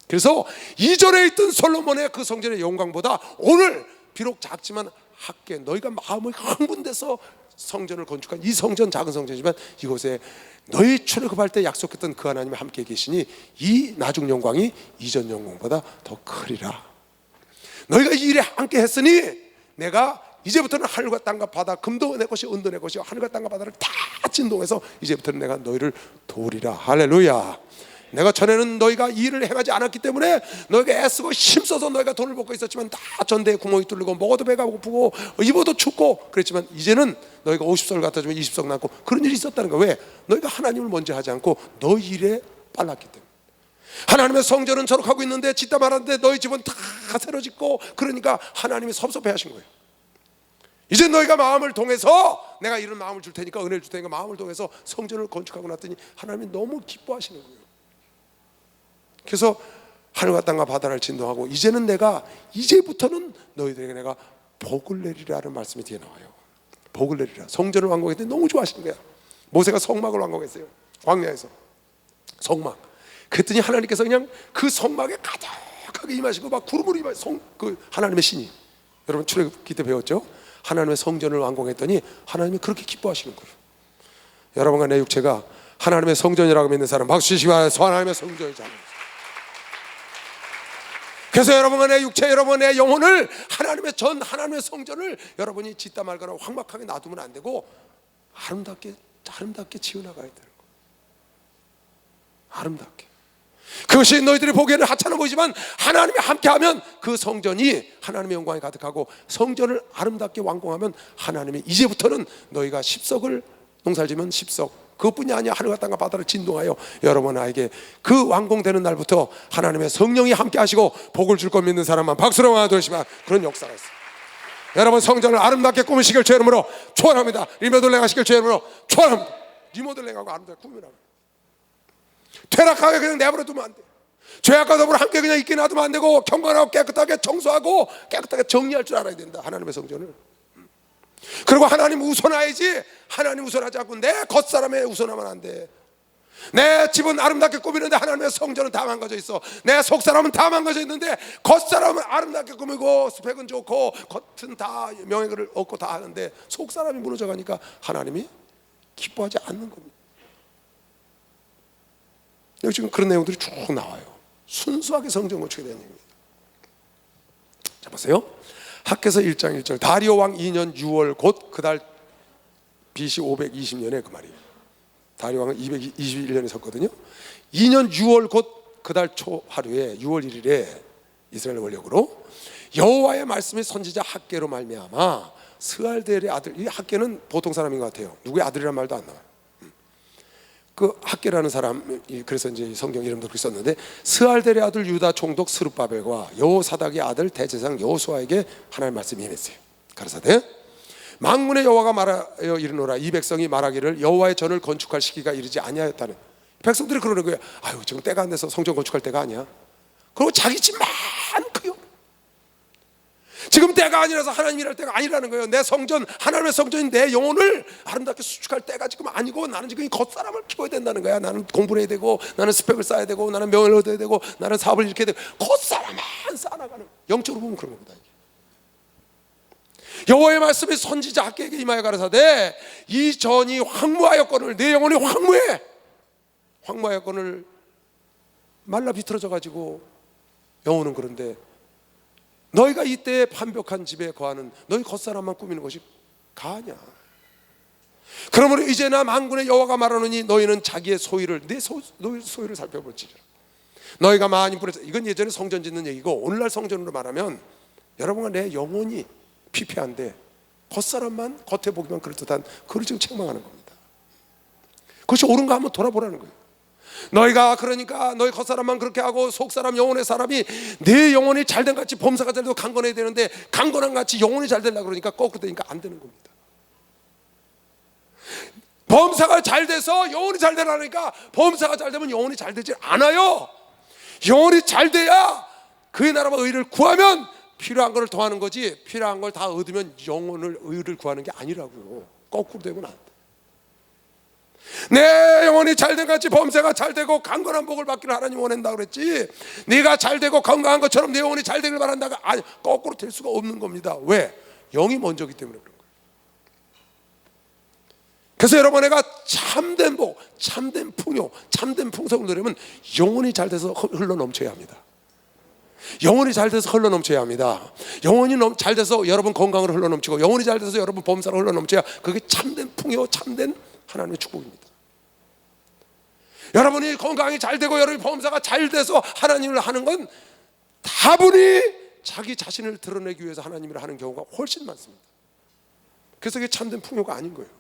그래서 이전에 있던 솔로몬의 그 성전의 영광보다 오늘 비록 작지만 학계, 너희가 마음이 흥분돼서 성전을 건축한 이 성전, 작은 성전이지만 이곳에 너희 출애굽할 때 약속했던 그 하나님이 함께 계시니 이 나중 영광이 이전 영광보다 더 크리라. 너희가 이 일에 함께 했으니 내가 이제부터는 하늘과 땅과 바다, 금도 내 것이 은도 내 것이 하늘과 땅과 바다를 다 진동해서 이제부터는 내가 너희를 도우리라. 할렐루야. 내가 전에는 너희가 이 일을 행하지 않았기 때문에 너희가 애쓰고 힘써서 너희가 돈을 벌고 있었지만 다 전대에 구멍이 뚫리고 먹어도 배가 고프고 입어도 춥고 그랬지만, 이제는 너희가 50석을 갖다 주면 20석 남고 그런 일이 있었다는 거야. 왜? 너희가 하나님을 먼저 하지 않고 너희 일에 빨랐기 때문에. 하나님의 성전은 저렇게 하고 있는데 짓다 말았는데 너희 집은 다 새로 짓고, 그러니까 하나님이 섭섭해 하신 거예요. 이제 너희가 마음을 통해서 내가 이런 마음을 줄 테니까, 은혜를 줄 테니까 마음을 통해서 성전을 건축하고 났더니 하나님이 너무 기뻐하시는 거예요. 그래서 하늘과 땅과 바다를 진동하고 이제는 내가, 이제부터는 너희들에게 내가 복을 내리라는 말씀이 뒤에 나와요. 복을 내리라. 성전을 완공했더니 너무 좋아하시는 거야. 모세가 성막을 완공했어요. 광야에서 성막. 그랬더니 하나님께서 그냥 그 성막에 가득하게 임하시고 막 구름으로 임하시고, 그 하나님의 신이, 여러분 출애굽기 때 배웠죠? 하나님의 성전을 완공했더니 하나님이 그렇게 기뻐하시는 거예요. 여러분과 내 육체가 하나님의 성전이라고 믿는 사람 박수 주시기 바랍니다. 하나님의 성전이잖아요. 그래서 여러분과 내 육체, 여러분의 내 영혼을 하나님의 성전을 여러분이 짓다 말거나 황막하게 놔두면 안 되고 아름답게 지어나가야 되는 거예요. 아름답게. 그것이 너희들이 보기에는 하찮아 보이지만 하나님이 함께하면 그 성전이 하나님의 영광이 가득하고, 성전을 아름답게 완공하면 하나님이 이제부터는 너희가 10석을 농사를 지면 10석, 그것뿐이 아니야 하늘과 땅과 바다를 진동하여 여러분 아에게 그 완공되는 날부터 하나님의 성령이 함께 하시고 복을 줄 것 믿는 사람만 박수로 와주시면 그런 역사가 있어요. 여러분 성전을 아름답게 꾸미시길 주의 이름으로 축원합니다. 리모델링하시길 주의 이름으로 축원합니다. 리모델링하고 아름답게 꾸미라고. 퇴락하게 그냥 내버려 두면 안 돼. 죄악과 더불어 함께 그냥 있게 놔두면 안 되고 경건하고 깨끗하게 청소하고 깨끗하게 정리할 줄 알아야 된다, 하나님의 성전을. 그리고 하나님 우선해야지. 하나님 우선하지 않고 내 겉사람에 우선하면 안 돼. 내 집은 아름답게 꾸미는데 하나님의 성전은 다 망가져 있어. 내 속사람은 다 망가져 있는데 겉사람은 아름답게 꾸미고 스펙은 좋고 겉은 다 명예를 얻고 다 하는데 속사람이 무너져 가니까 하나님이 기뻐하지 않는 겁니다. 여기 지금 그런 내용들이 쭉 나와요. 순수하게 성전 건축에 대한 얘기입니다. 자, 보세요. 학개서 1장 1절. 다리오 왕 2년 6월 곧 그 달 BC 520년에 그 말이에요. 다리오 왕은 221년에 섰거든요. 2년 6월 곧 그 달 초 하루에 6월 1일에 이스라엘 원력으로 여호와의 말씀이 선지자 학개로 말미암아 스알델의 아들, 이 학개는 보통 사람인 것 같아요. 누구의 아들이란 말도 안 나와요. 그 학개라는 사람, 그래서 이제 성경 이름도 그렇게 썼는데, 스알델의 아들 유다 총독 스룹바벨과 여호사닥의 아들 대제사장 여호수아에게 하나님의 말씀이 임했어요. 가라사대 만군의 여호와가 말하여 이르노라, 이 백성이 말하기를 여호와의 전을 건축할 시기가 이르지 아니하였다는. 백성들이 그러는 거예요. 아유, 지금 때가 안 돼서 성전 건축할 때가 아니야. 그리고 자기 집 많고요. 지금 때가 아니라서 하나님 일할 때가 아니라는 거예요. 내 성전, 하나님의 성전인 내 영혼을 아름답게 수축할 때가 지금 아니고, 나는 지금 이 겉사람을 키워야 된다는 거야. 나는 공부를 해야 되고, 나는 스펙을 쌓아야 되고, 나는 명예를 얻어야 되고, 나는 사업을 일으켜야 되고, 겉사람만 쌓아나가는, 영적으로 보면 그런 겁니다. 여호와의 말씀이 선지자 학개에게 임하여 가라사대 이 전이 황무하였거늘, 내 영혼이 황무하였거늘 말라 비틀어져 가지고 영혼은 그런데 너희가 이때 판벽한 집에 거하는 너희 겉사람만 꾸미는 것이 가하냐. 그러므로 이제나 만군의 여호와가 말하노니 너희는 자기의 소유를, 너희 소유를 살펴볼지라. 너희가 많이 뿌렸다. 이건 예전에 성전 짓는 얘기고, 오늘날 성전으로 말하면 여러분과 내 영혼이 피폐한데 겉사람만, 겉에 보기만 그럴듯한, 그걸 지금 책망하는 겁니다. 그것이 옳은가 한번 돌아보라는 거예요. 너희가 그러니까 너희 겉사람만 그렇게 하고 속사람, 영혼의 사람이 내 영혼이 잘된 같이 범사가 잘되고 강건해야 되는데 강건한 같이 영혼이 잘 되려고 그러니까 거꾸로 되니까 안 되는 겁니다. 범사가 잘 돼서 영혼이 잘 되라니까 범사가 잘 되면 영혼이 잘 되지 않아요. 영혼이 잘 돼야 그의 나라와 의를 구하면 필요한 것을 더하는 거지, 필요한 걸 다 얻으면 영혼을, 의를 구하는 게 아니라고요. 거꾸로 되면 안 돼. 내 영혼이 잘된 같이 범사가 잘되고 강건한 복을 받기를 하나님 원한다고 그랬지, 네가 잘되고 건강한 것처럼 내 영혼이 잘되길 바란다가 아니, 거꾸로 될 수가 없는 겁니다. 왜? 영이 먼저기 때문에 그런 거예요. 그래서 여러분, 내가 참된 복, 참된 풍요, 참된 풍성을 누리면 영혼이 잘 돼서 흘러 넘쳐야 합니다. 영혼이 잘 돼서 흘러 넘쳐야 합니다. 영혼이 잘 돼서 여러분 건강으로 흘러 넘치고, 영혼이 잘 돼서 여러분 범사로 흘러 넘쳐야 그게 참된 풍요, 참된 하나님의 축복입니다. 여러분이 건강이 잘 되고 여러분이 범사가 잘 돼서 하나님을 하는 건 다분히 자기 자신을 드러내기 위해서 하나님을 하는 경우가 훨씬 많습니다. 그래서 이게 참된 풍요가 아닌 거예요.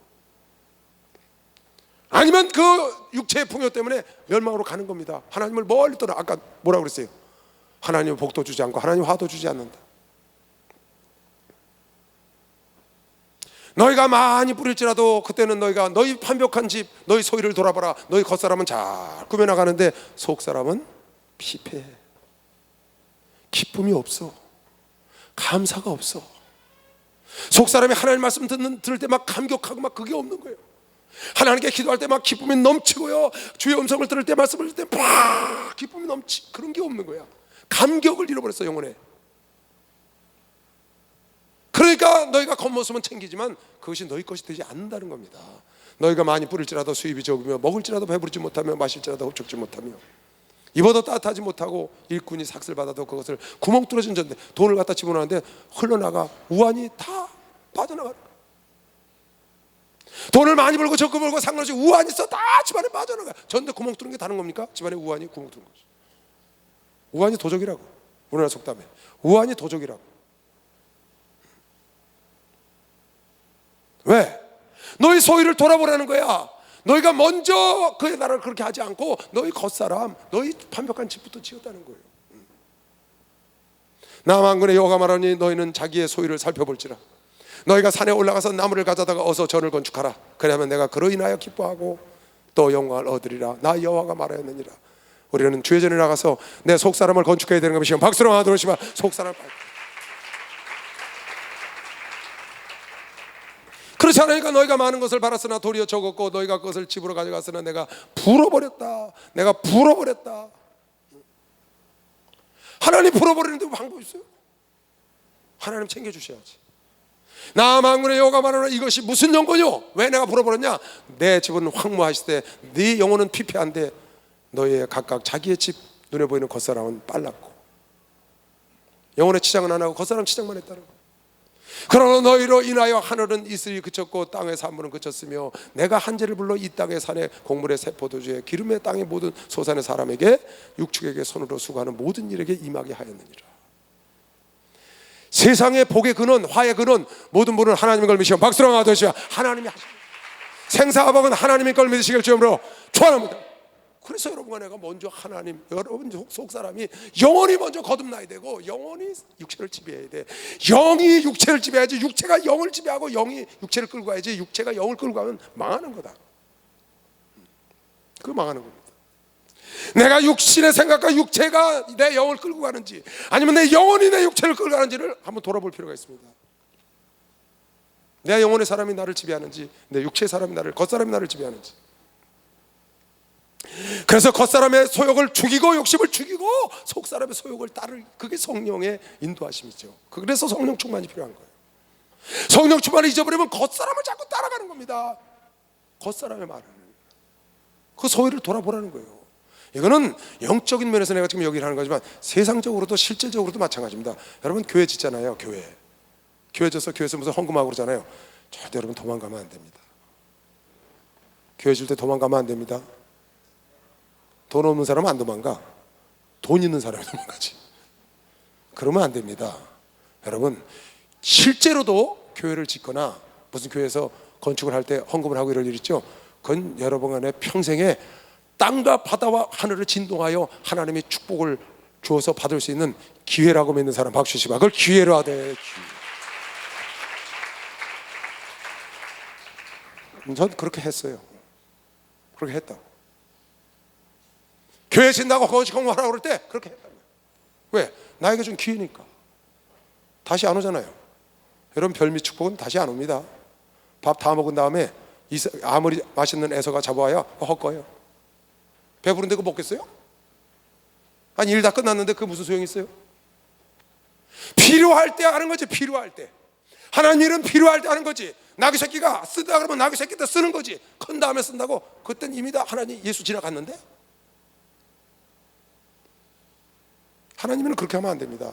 아니면 그 육체의 풍요 때문에 멸망으로 가는 겁니다. 하나님을 멀리 떠나, 아까 뭐라고 그랬어요? 하나님은 복도 주지 않고 하나님 화도 주지 않는다. 너희가 많이 뿌릴지라도 그때는 너희가 너희 판벽한 집, 너희 소유를 돌아봐라. 너희 겉사람은 잘 꾸며나가는데 속사람은 피폐해. 기쁨이 없어. 감사가 없어. 속사람이 하나님 말씀 들을 때 막 감격하고 막 그게 없는 거예요. 하나님께 기도할 때 막 기쁨이 넘치고요, 주의 음성을 들을 때, 말씀을 들을 때 막 기쁨이 넘치, 그런 게 없는 거야. 감격을 잃어버렸어, 영혼에. 그러니까 너희가 겉모습은 챙기지만 그것이 너희 것이 되지 않는다는 겁니다. 너희가 많이 뿌릴지라도 수입이 적으며, 먹을지라도 배부르지 못하며, 마실지라도 흡족지 못하며, 입어도 따뜻하지 못하고, 일꾼이 삭슬 받아도 그것을 구멍 뚫어진 전데 돈을 갖다 집어넣는데 흘러나가 우환이 다 빠져나가는 거야. 돈을 많이 벌고 적금 벌고 상관없이 우환이 있어 다 집안에 빠져나가. 전데 구멍 뚫는 게 다른 겁니까? 집안에 우환이 구멍 뚫는 거죠. 우환이 도적이라고. 우리나라 속담에 우환이 도적이라고. 왜? 너희 소유를 돌아보라는 거야. 너희가 먼저 그의 나라를 그렇게 하지 않고 너희 겉사람, 너희 판벽한 집부터 지었다는 거예요. 나 만군의 여호와가 말하니 너희는 자기의 소유를 살펴볼지라. 너희가 산에 올라가서 나무를 가져다가 어서 전을 건축하라. 그러면 내가 그로 인하여 기뻐하고 또 영광을 얻으리라. 나 여호와가 말하였느니라. 우리는 주의 전에 나가서 내 속사람을 건축해야 되는 것이면 박수로 하나 들으시면 속사람. 그렇지 않으니까 너희가 많은 것을 바랐으나 도리어 적었고 너희가 그것을 집으로 가져갔으나 내가 불어버렸다. 내가 불어버렸다. 하나님 불어버리는데 방법 있어요? 하나님 챙겨주셔야지. 나 만군의 여호와가 말하노라 이것이 무슨 연고요? 왜 내가 불어버렸냐? 내 집은 황무하실 때 네 영혼은 피폐한데 너희의 각각 자기의 집 눈에 보이는 겉사람은 빨랐고 영혼의 치장은 안 하고 겉사람 치장만 했다는 거예요. 그러나 너희로 인하여 하늘은 이슬이 그쳤고 땅의 산물은 그쳤으며 내가 한재를 불러 이 땅의 산에 곡물의 새 포도주에 기름의 땅의 모든 소산의 사람에게 육축에게 손으로 수고하는 모든 일에게 임하게 하였느니라. 세상의 복의 근원, 화의 근원 모든 분은 하나님의 걸 믿으시면 박수로 하듯이 하나님이 하십니다. 생사화복은 하나님의 걸 믿으시길 주님으로 축원합니다. 그래서 여러분과 내가 먼저 하나님, 여러분 속사람이 영혼이 먼저 거듭나야 되고 영혼이 육체를 지배해야 돼. 영이 육체를 지배해야지 육체가 영을 지배하고 영이 육체를 끌고 가야지 육체가 영을 끌고 가면 망하는 거다. 그거 망하는 겁니다. 내가 육신의 생각과 육체가 내 영을 끌고 가는지 아니면 내 영혼이 내 육체를 끌고 가는지를 한번 돌아볼 필요가 있습니다. 내 영혼의 사람이 나를 지배하는지 내 육체의 사람이 나를 겉사람이 나를 지배하는지. 그래서 겉사람의 소욕을 죽이고 욕심을 죽이고 속사람의 소욕을 따를 그게 성령의 인도하심이죠. 그래서 성령 충만이 필요한 거예요. 성령 충만을 잊어버리면 겉사람을 자꾸 따라가는 겁니다. 겉사람의 말을 그 소유를 돌아보라는 거예요. 이거는 영적인 면에서 내가 지금 얘기를 하는 거지만 세상적으로도 실제적으로도 마찬가지입니다. 여러분 교회 짓잖아요. 교회 져서 교회에서 무슨 헌금하고 그러잖아요. 절대 여러분 도망가면 안 됩니다. 교회 질 때 도망가면 안 됩니다. 돈 없는 사람은 안 도망가. 돈 있는 사람이 도망가지. 그러면 안 됩니다. 여러분 실제로도 교회를 짓거나 무슨 교회에서 건축을 할 때 헌금을 하고 이럴 일 있죠. 그건 여러분 안에 평생에 땅과 바다와 하늘을 진동하여 하나님의 축복을 주어서 받을 수 있는 기회라고 믿는 사람 박수 치시고 그걸 기회로 하되. 전 그렇게 했어요. 그렇게 했다고. 교회 진다고 건축 공부하라고 그럴 때 그렇게 했다고요. 왜? 나에게 준 기회니까. 다시 안 오잖아요. 여러분 별미 축복은 다시 안 옵니다. 밥 다 먹은 다음에 아무리 맛있는 애서가 잡아와야 헛거예요. 배부른데 그거 먹겠어요? 아니 일 다 끝났는데 그게 무슨 소용이 있어요? 필요할 때 하는 거지. 필요할 때 하나님 일은 필요할 때 하는 거지. 나귀 새끼가 쓴다 그러면 나귀 새끼 때 쓰는 거지. 큰 다음에 쓴다고 그땐 이미 다 하나님 예수 지나갔는데. 하나님은 그렇게 하면 안 됩니다.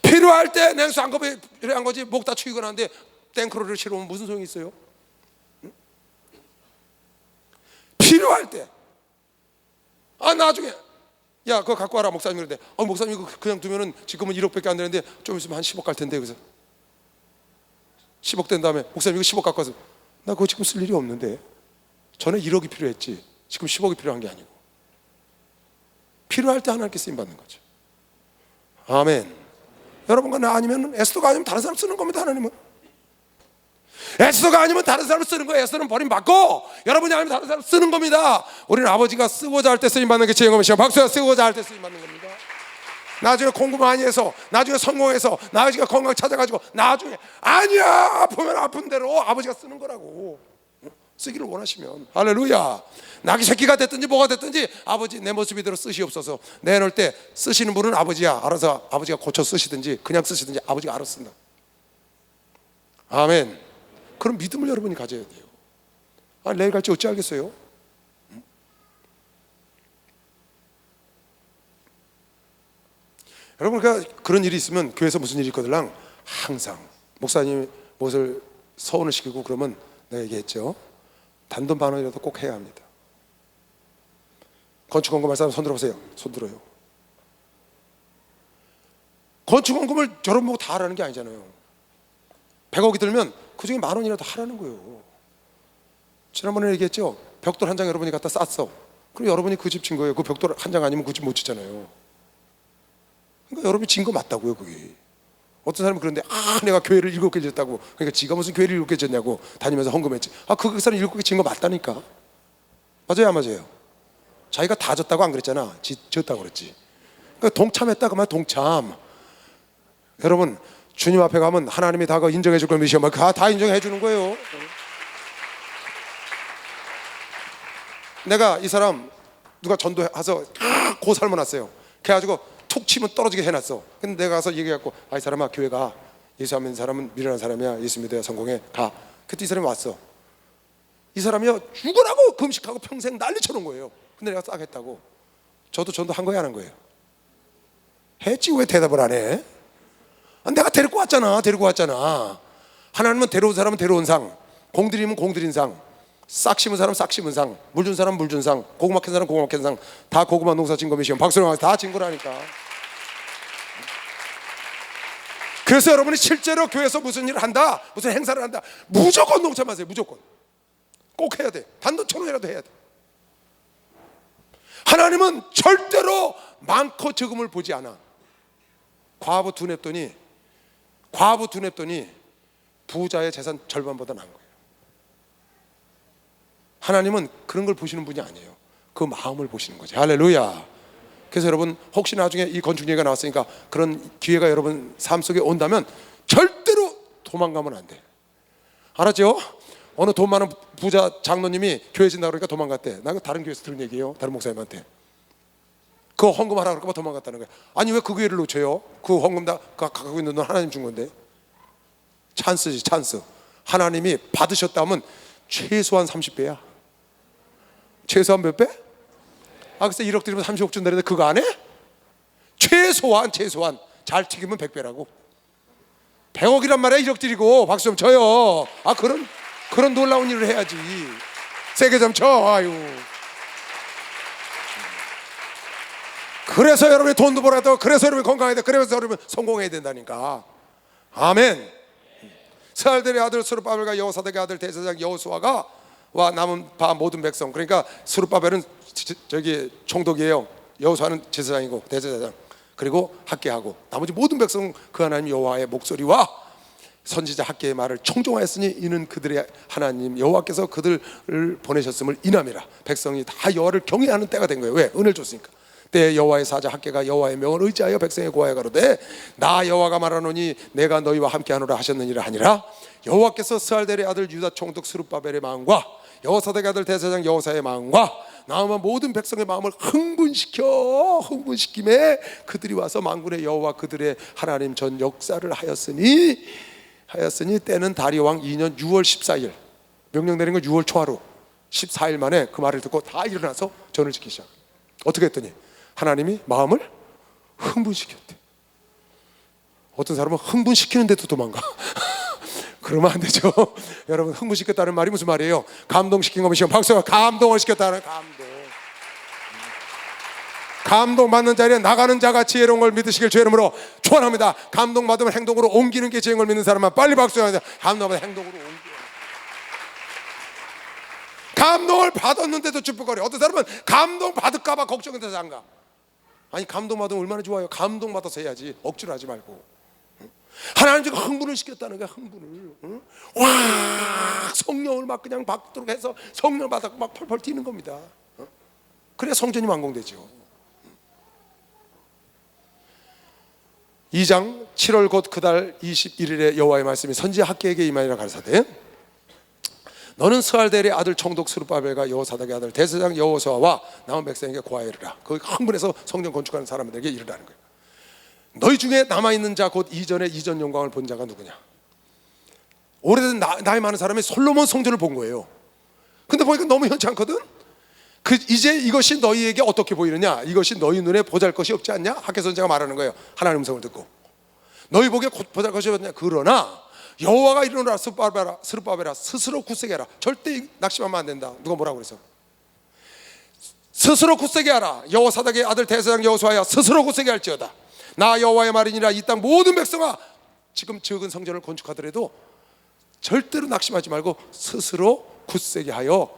필요할 때 냉수 한 컵에 필요한 거지. 목 다 축이거나 하는데 땡크로를 치러오면 무슨 소용이 있어요? 응? 필요할 때. 나중에 야 그거 갖고 와라 목사님. 그런데 목사님 이거 그냥 두면은 지금은 1억밖에 안 되는데 좀 있으면 한 10억 갈 텐데. 그래서 10억 된 다음에 목사님 이거 10억 갖고 와서 나 그거 지금 쓸 일이 없는데 전에 1억이 필요했지 지금 10억이 필요한 게 아니고 필요할 때 하나님께 쓰임 받는 거죠. 아멘. 여러분과 나 아니면 에스더가 아니면 다른 사람 쓰는 겁니다. 하나님은 에스더가 아니면 다른 사람 쓰는 거예요. 에스더는 버림받고 여러분이 아니면 다른 사람 쓰는 겁니다. 우리는 아버지가 쓰고자 할 때 쓰임 받는 게 제영업이시고 박수가 쓰고자 할 때 쓰임 받는 겁니다. 나중에 공부 많이 해서 나중에 성공해서 나중에 건강 찾아가지고 나중에 아니야 아프면 아픈 대로 아버지가 쓰는 거라고. 쓰기를 원하시면 할렐루야. 나귀 새끼가 됐든지 뭐가 됐든지 아버지 내 모습 이대로 쓰시옵소서. 내놓을 때 쓰시는 분은 아버지야. 알아서 아버지가 고쳐 쓰시든지 그냥 쓰시든지 아버지가 알아서 쓴다. 아멘. 그런 믿음을 여러분이 가져야 돼요. 내일 갈지 어찌 알겠어요? 여러분 그런 일이 있으면 교회에서 무슨 일이 있거들랑 항상 목사님이 무엇을 서운을 시키고 그러면 내가 얘기했죠. 단돈 만 원이라도 꼭 해야 합니다. 건축 헌금할 사람 손 들어보세요. 손 들어요. 건축 헌금을 여러분 보고 다 하라는 게 아니잖아요. 100억이 들면 그 중에 만 원이라도 하라는 거예요. 지난번에 얘기했죠. 벽돌 한 장 여러분이 갖다 쌌어. 그럼 여러분이 그 집 진 거예요. 그 벽돌 한 장 아니면 그 집 못 짓잖아요. 그러니까 여러분이 진 거 맞다고요. 그게 어떤 사람은 그런데 내가 교회를 7개 짓었다고. 그러니까 지가 무슨 교회를 7개 짓냐고 다니면서 헌금했지. 그 사람 7개 진 거 맞다니까. 맞아요 안 맞아요? 자기가 다 졌다고 안 그랬잖아. 졌다고 그랬지. 그러니까 동참했다고 말 동참. 여러분 주님 앞에 가면 하나님이 다 인정해 줄 걸 믿으시면 다 인정해 주는 거예요. 내가 이 사람 누가 전도해서 고 삶아놨어요. 그래가지고 툭 치면 떨어지게 해놨어. 근데 내가 가서 얘기해갖고 이 사람아 교회 가. 예수 안 믿는 사람은 미련한 사람이야. 예수 믿어야 성공해. 가. 그때 이 사람이 왔어. 이 사람이요 죽으라고 금식하고 평생 난리쳐놓은 거예요. 근데 내가 싹 했다고. 저도 전도한 거야 안 한 거예요? 했지. 왜 대답을 안 해? 내가 데리고 왔잖아. 하나님은 데려온 사람은 데려온 상, 공들이면 공들인 상, 싹 심은 사람 싹 심은 상, 물 준 사람 물 준 상, 고구마 캔 사람 고구마 캔 상, 다 고구마 농사 진 거면 박수로 다 진 거라니까. 그래서 여러분이 실제로 교회에서 무슨 일을 한다, 무슨 행사를 한다, 무조건 동참하세요. 무조건 꼭 해야 돼. 단도처럼이라도 해야 돼. 하나님은 절대로 많고 적음을 보지 않아. 과부 두 냅더니 부자의 재산 절반보다 나은 거예요. 하나님은 그런 걸 보시는 분이 아니에요. 그 마음을 보시는 거죠. 할렐루야. 그래서 여러분 혹시 나중에 이 건축 얘기가 나왔으니까 그런 기회가 여러분 삶 속에 온다면 절대로 도망가면 안 돼. 알았죠? 어느 돈 많은 부자 장로님이 교회 진다 그러니까 도망갔대. 나 이거 다른 교회에서 들은 얘기예요. 다른 목사님한테. 그거 헌금하라 그러니까 도망갔다는 거야. 아니 왜 그 기회를 놓쳐요? 그 헌금 다 갖고 있는 돈 하나님 준 건데. 찬스지 찬스. 하나님이 받으셨다면 최소한 30배야. 최소한 몇 배? 그래서 1억 드리면 30억 준다는데 그거 안 해? 최소한 잘 튀기면 100배라고. 100억이란 말이야. 1억 드리고 박수 좀 쳐요. 그런 놀라운 일을 해야지. 세게 좀 쳐. 아유. 그래서 여러분이 돈도 벌어야 돼. 그래서 여러분이 건강해야 돼. 그래서 여러분 성공해야 된다니까. 아멘. 스알델의 아들 스룹바벨과 여호사닥의 아들 대제사장 여호수아가 와 남은 바 모든 백성. 그러니까 스룹바벨은 저기 총독이에요. 여호수아는 제사장이고 대제사장. 그리고 학개하고 나머지 모든 백성 그 하나님 여호와의 목소리와 선지자 학개의 말을 청종하였으니 이는 그들의 하나님 여호와께서 그들을 보내셨음을 인함이라. 백성이 다 여호와를 경외하는 때가 된 거예요. 왜? 은혜를 줬으니까. 때 여호와의 사자 학개가 여호와의 명을 의지하여 백성의 고하여 가로되 나 여호와가 말하노니 내가 너희와 함께하노라 하셨느니라 하니라. 여호와께서 스알델의 아들 유다 총독 스룹바벨의 마음과 여호사닥의 아들 대제사장 여호사의 마음과 나아만 모든 백성의 마음을 흥분시킴에 그들이 와서 만군의 여호와 그들의 하나님 전 역사를 하였으니 때는 다리오 왕 2년 6월 14일 명령 내린 건 6월 초하루 14일 만에 그 말을 듣고 다 일어나서 전을 지키기 시작. 어떻게 했더니 하나님이 마음을 흥분시켰대. 어떤 사람은 흥분시키는데도 도망가. 그러면 안 되죠. 여러분 흥분시켰다는 말이 무슨 말이에요? 감동시킨 거면 시험 박수. 감동을 시켰다는 감동 받는 자리에 나가는 자가 지혜로운 걸 믿으시길 주의 이름으로 축원합니다. 감동 받으면 행동으로 옮기는 게 지혜인 걸 믿는 사람만 빨리 박수해야 돼. 감동 받으면 행동으로 옮겨. 감동을 받았는데도 쭈뼛거려. 어떤 사람은 감동 받을까 봐 걱정돼서 안 가. 아니 감동 받으면 얼마나 좋아요. 감동 받아서 해야지. 억지로 하지 말고. 하나님 지금 흥분을 시켰다는 거야. 흥분을. 와 성령을 막 그냥 받도록 해서 성령을 받고 막 펄펄 뛰는 겁니다. 그래야 성전이 완공되죠. 2장 7월 곧 그달 21일에 여호와의 말씀이 선지자 학개에게 임하니라 가라사대 너는 스알델의 아들 총독 스룹바벨과 여호사닥의 아들 대제사장 여호수아와 남은 백성에게 고하여 이르라. 그 흥분해서 성전 건축하는 사람들에게 이르라는 거예요. 너희 중에 남아있는 자 곧 이전에 이전 영광을 본 자가 누구냐? 오래된 나이 많은 사람이 솔로몬 성전을 본 거예요. 근데 보니까 너무 현치 않거든? 이제 이것이 너희에게 어떻게 보이느냐? 이것이 너희 눈에 보잘것이 없지 않냐? 학개 선지자가 말하는 거예요. 하나님 음성을 듣고 너희 보기에 보잘것이 없냐? 그러나 여호와가 이르노라 스룹바벨아 스스로 굳세게 하라. 절대 낙심하면 안 된다. 누가 뭐라고 그래서? 스스로 굳세게 하라. 여호사닥의 아들 대제사장 여호수아야 스스로 굳세게 할지어다. 나 여호와의 말이니라. 이 땅 모든 백성아 지금 적은 성전을 건축하더라도 절대로 낙심하지 말고 스스로 굳세게 하여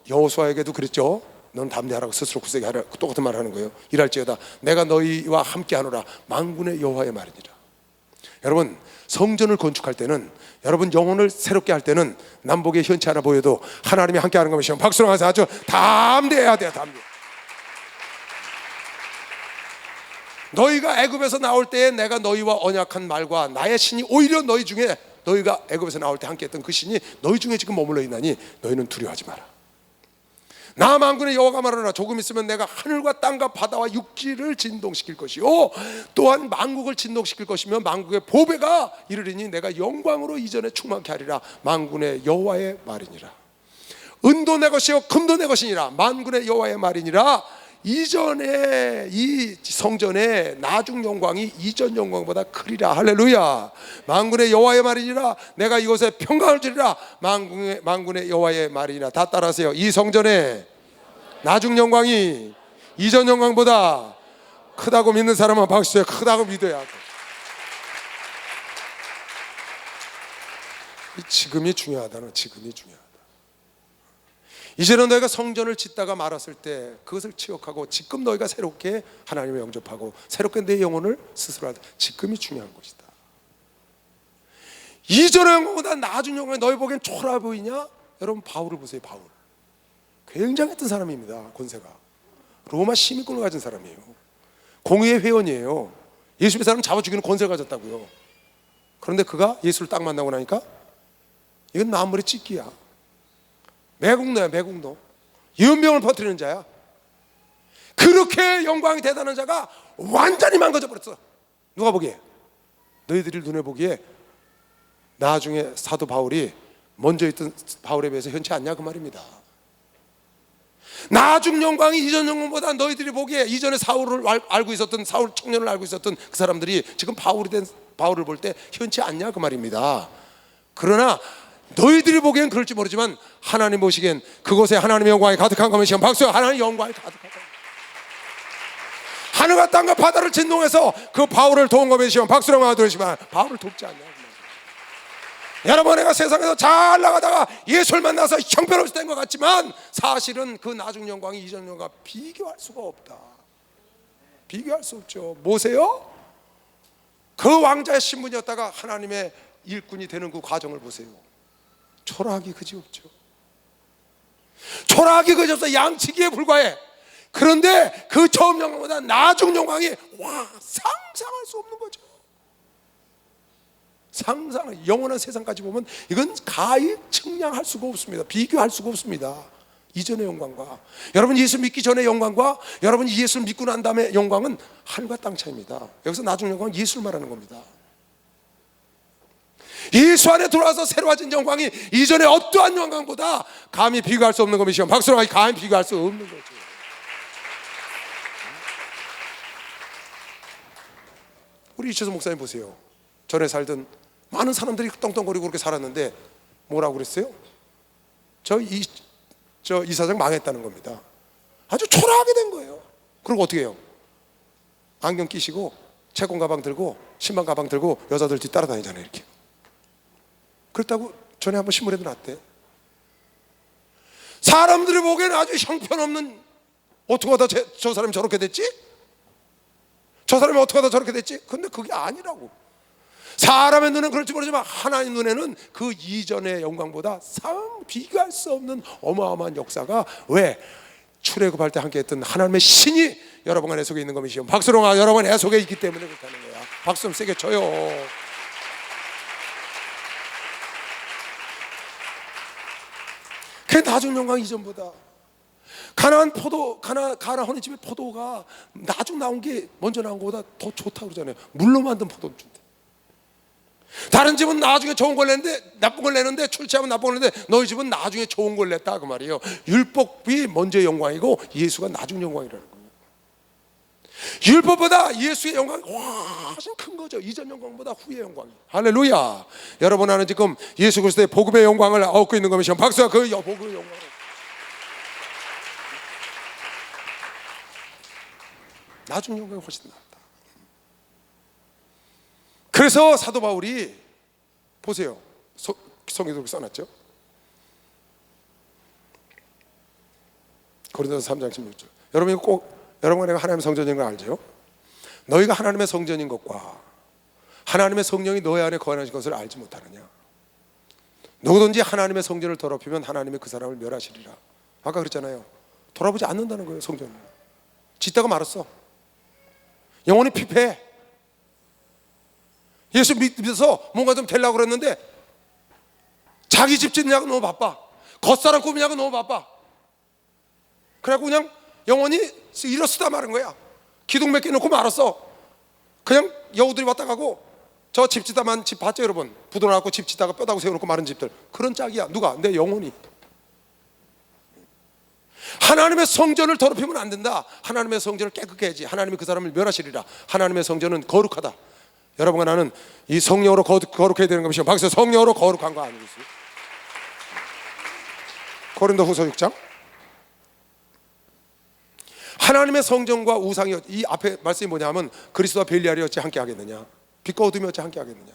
여호수아에게도 그랬죠. 넌 담대하라고 스스로 굳세게 하라. 똑같은 말을 하는 거예요. 일할지어다 내가 너희와 함께 하노라. 만군의 여호와의 말이니라. 여러분, 성전을 건축할 때는, 여러분 영혼을 새롭게 할 때는 남북에 현치 하나 보여도 하나님이 함께하는 것이면 박수로 하면서 아주 담대해야 돼요. 담대. 너희가 애굽에서 나올 때에 내가 너희와 언약한 말과 나의 신이 오히려 너희 중에, 너희가 애굽에서 나올 때 함께했던 그 신이 너희 중에 지금 머물러 있나니 너희는 두려워하지 마라. 나 만군의 여호와가 말하노라. 조금 있으면 내가 하늘과 땅과 바다와 육지를 진동시킬 것이요 또한 만국을 진동시킬 것이며 만국의 보배가 이르리니 내가 영광으로 이전에 충만케 하리라. 만군의 여호와의 말이니라. 은도 내 것이요 금도 내 것이니라. 만군의 여호와의 말이니라. 이전에 이 성전의 나중 영광이 이전 영광보다 크리라. 할렐루야. 만군의 여호와의 말이니라. 내가 이곳에 평강을 주리라. 만군의 여호와의 말이니라. 다 따라하세요. 이 성전의 나중 영광이 이전 영광보다 크다고 믿는 사람은 박수해. 크다고 믿어야 돼. 지금이 중요하다는, 지금이 중요하다. 이제는 너희가 성전을 짓다가 말았을 때 그것을 치욕하고 지금 너희가 새롭게 하나님을 영접하고 새롭게 내 영혼을 스스로 할 때 지금이 중요한 것이다. 이전의 영광보다 나중 영광이 너희 보기엔 초라해 보이냐? 여러분 바울을 보세요. 바울 굉장했던 사람입니다. 권세가 로마 시민권을 가진 사람이에요. 공의회 회원이에요. 예수 믿는 사람 잡아 죽이는 권세를 가졌다고요. 그런데 그가 예수를 딱 만나고 나니까 이건 만물의 찢기야. 매국노야, 매국노. 연병을 퍼뜨리는 자야. 그렇게 영광이 대단한 자가 완전히 망가져 버렸어. 누가 보기에? 너희들이 눈에 보기에 나중에 사도 바울이 먼저 있던 바울에 비해서 현치 않냐 그 말입니다. 나중 영광이 이전 영광보다 너희들이 보기에 이전에 사울을 알고 있었던, 사울 청년을 알고 있었던 그 사람들이 지금 바울이 된 바울을 볼 때 현치 않냐 그 말입니다. 그러나 너희들이 보기엔 그럴지 모르지만 하나님 보시기엔 그곳에 하나님의 영광이 가득한 것이면 박수. 하나님의 영광이 가득하다. 하늘과 땅과 바다를 진동해서 그 바울을 도운 것이면 박수라고 하더라지만 바울을 돕지 않냐. 여러분, 내가 세상에서 잘 나가다가 예수를 만나서 형편없이 된 것 같지만 사실은 그 나중 영광이 이전 영광과 비교할 수가 없다. 비교할 수 없죠. 뭐세요? 그 왕자의 신분이었다가 하나님의 일꾼이 되는 그 과정을 보세요. 초라하기 그지없죠. 초라하기 그지없어. 양치기에 불과해. 그런데 그 처음 영광보다 나중 영광이 상상할 수 없는 거죠. 상상, 영원한 세상까지 보면 이건 가히 측량할 수가 없습니다. 비교할 수가 없습니다. 이전의 영광과 여러분 예수 믿기 전의 영광과 여러분이 예수를 믿고 난 다음에 영광은 하늘과 땅 차이입니다. 여기서 나중 영광은 예수를 말하는 겁니다. 예수 안에 들어와서 새로워진 영광이 이전의 어떠한 영광보다 감히 비교할 수 없는 것이요 박수로 감히 비교할 수 없는 거죠. 우리 이철수 목사님 보세요. 전에 살던 많은 사람들이 떵떵거리고 그렇게 살았는데 뭐라고 그랬어요? 저 이사장 망했다는 겁니다. 아주 초라하게 된 거예요. 그리고 어떻게 해요? 안경 끼시고 채권 가방 들고 신발 가방 들고 여자들 뒤 따라다니잖아요. 이렇게. 그렇다고 전에 한번 신문에도 났대. 사람들이 보기에는 아주 형편없는, 어떻게 하다 저 사람이 저렇게 됐지? 저 사람이 어떻게 하다 저렇게 됐지? 근데 그게 아니라고. 사람의 눈에는 그럴지 모르지만 하나님 눈에는 그 이전의 영광보다 비교할 수 없는 어마어마한 역사가, 왜? 출애굽할 때 함께 했던 하나님의 신이 여러분 안에 속에 있는 것이요 박수로 여러분 애 속에 있기 때문에 그렇게 하는 거야. 박수 좀 세게 쳐요. 그게 나중 영광 이전보다. 가나안 혼인집의 포도가 나중 나온 게 먼저 나온 것보다 더 좋다고 그러잖아요. 물로 만든 포도를 준대. 다른 집은 나중에 좋은 걸 내는데, 나쁜 걸 내는데, 출제하면 나쁜 걸 내는데 너희 집은 나중에 좋은 걸 냈다 그 말이에요. 율법이 먼저 영광이고 예수가 나중 영광이라는 거예요. 율법보다 예수의 영광이 훨씬 큰 거죠. 이전 영광보다 후의 영광이. 할렐루야. 여러분 안에 지금 예수 그리스도의 복음의 영광을 얻고 있는 것이면 박수와 그 복음의 영광을. 나중 영광이 훨씬 낫다. 그래서 사도 바울이 보세요. 성경에 써놨죠. 고린도서 3장 16절. 여러분이 꼭 여러분이 하나님의 성전인 걸 알죠? 너희가 하나님의 성전인 것과 하나님의 성령이 너희 안에 거하신 것을 알지 못하느냐? 누구든지 하나님의 성전을 더럽히면 하나님이 그 사람을 멸하시리라. 아까 그랬잖아요. 돌아보지 않는다는 거예요. 성전을 짓다가 말았어. 영혼이 피폐해. 예수 믿어서 뭔가 좀 되려고 그랬는데 자기 집 짓느냐고 너무 바빠. 겉사람 꾸미냐고 너무 바빠. 그래갖고 그냥 영혼이 일어서다 마는 거야. 기둥 몇 개 놓고 말았어. 그냥 여우들이 왔다 가고. 저 집 짓다만 집 봤죠 여러분? 부도 나고 집 짓다가 뼈다구 세워놓고 마른 집들. 그런 짝이야. 누가? 내 영혼이. 하나님의 성전을 더럽히면 안 된다. 하나님의 성전을 깨끗게 해야지. 하나님이 그 사람을 멸하시리라. 하나님의 성전은 거룩하다. 여러분과 나는 이 성령으로 거룩해야 되는 것이요. 밖에서 성령으로 거룩한 거 아니겠어요? 고린도후서 6장. 하나님의 성전과 우상이 이 앞에 말씀이 뭐냐면 그리스도와 벨리알이 어찌 함께 하겠느냐? 빛과 어둠이 어찌 함께 하겠느냐?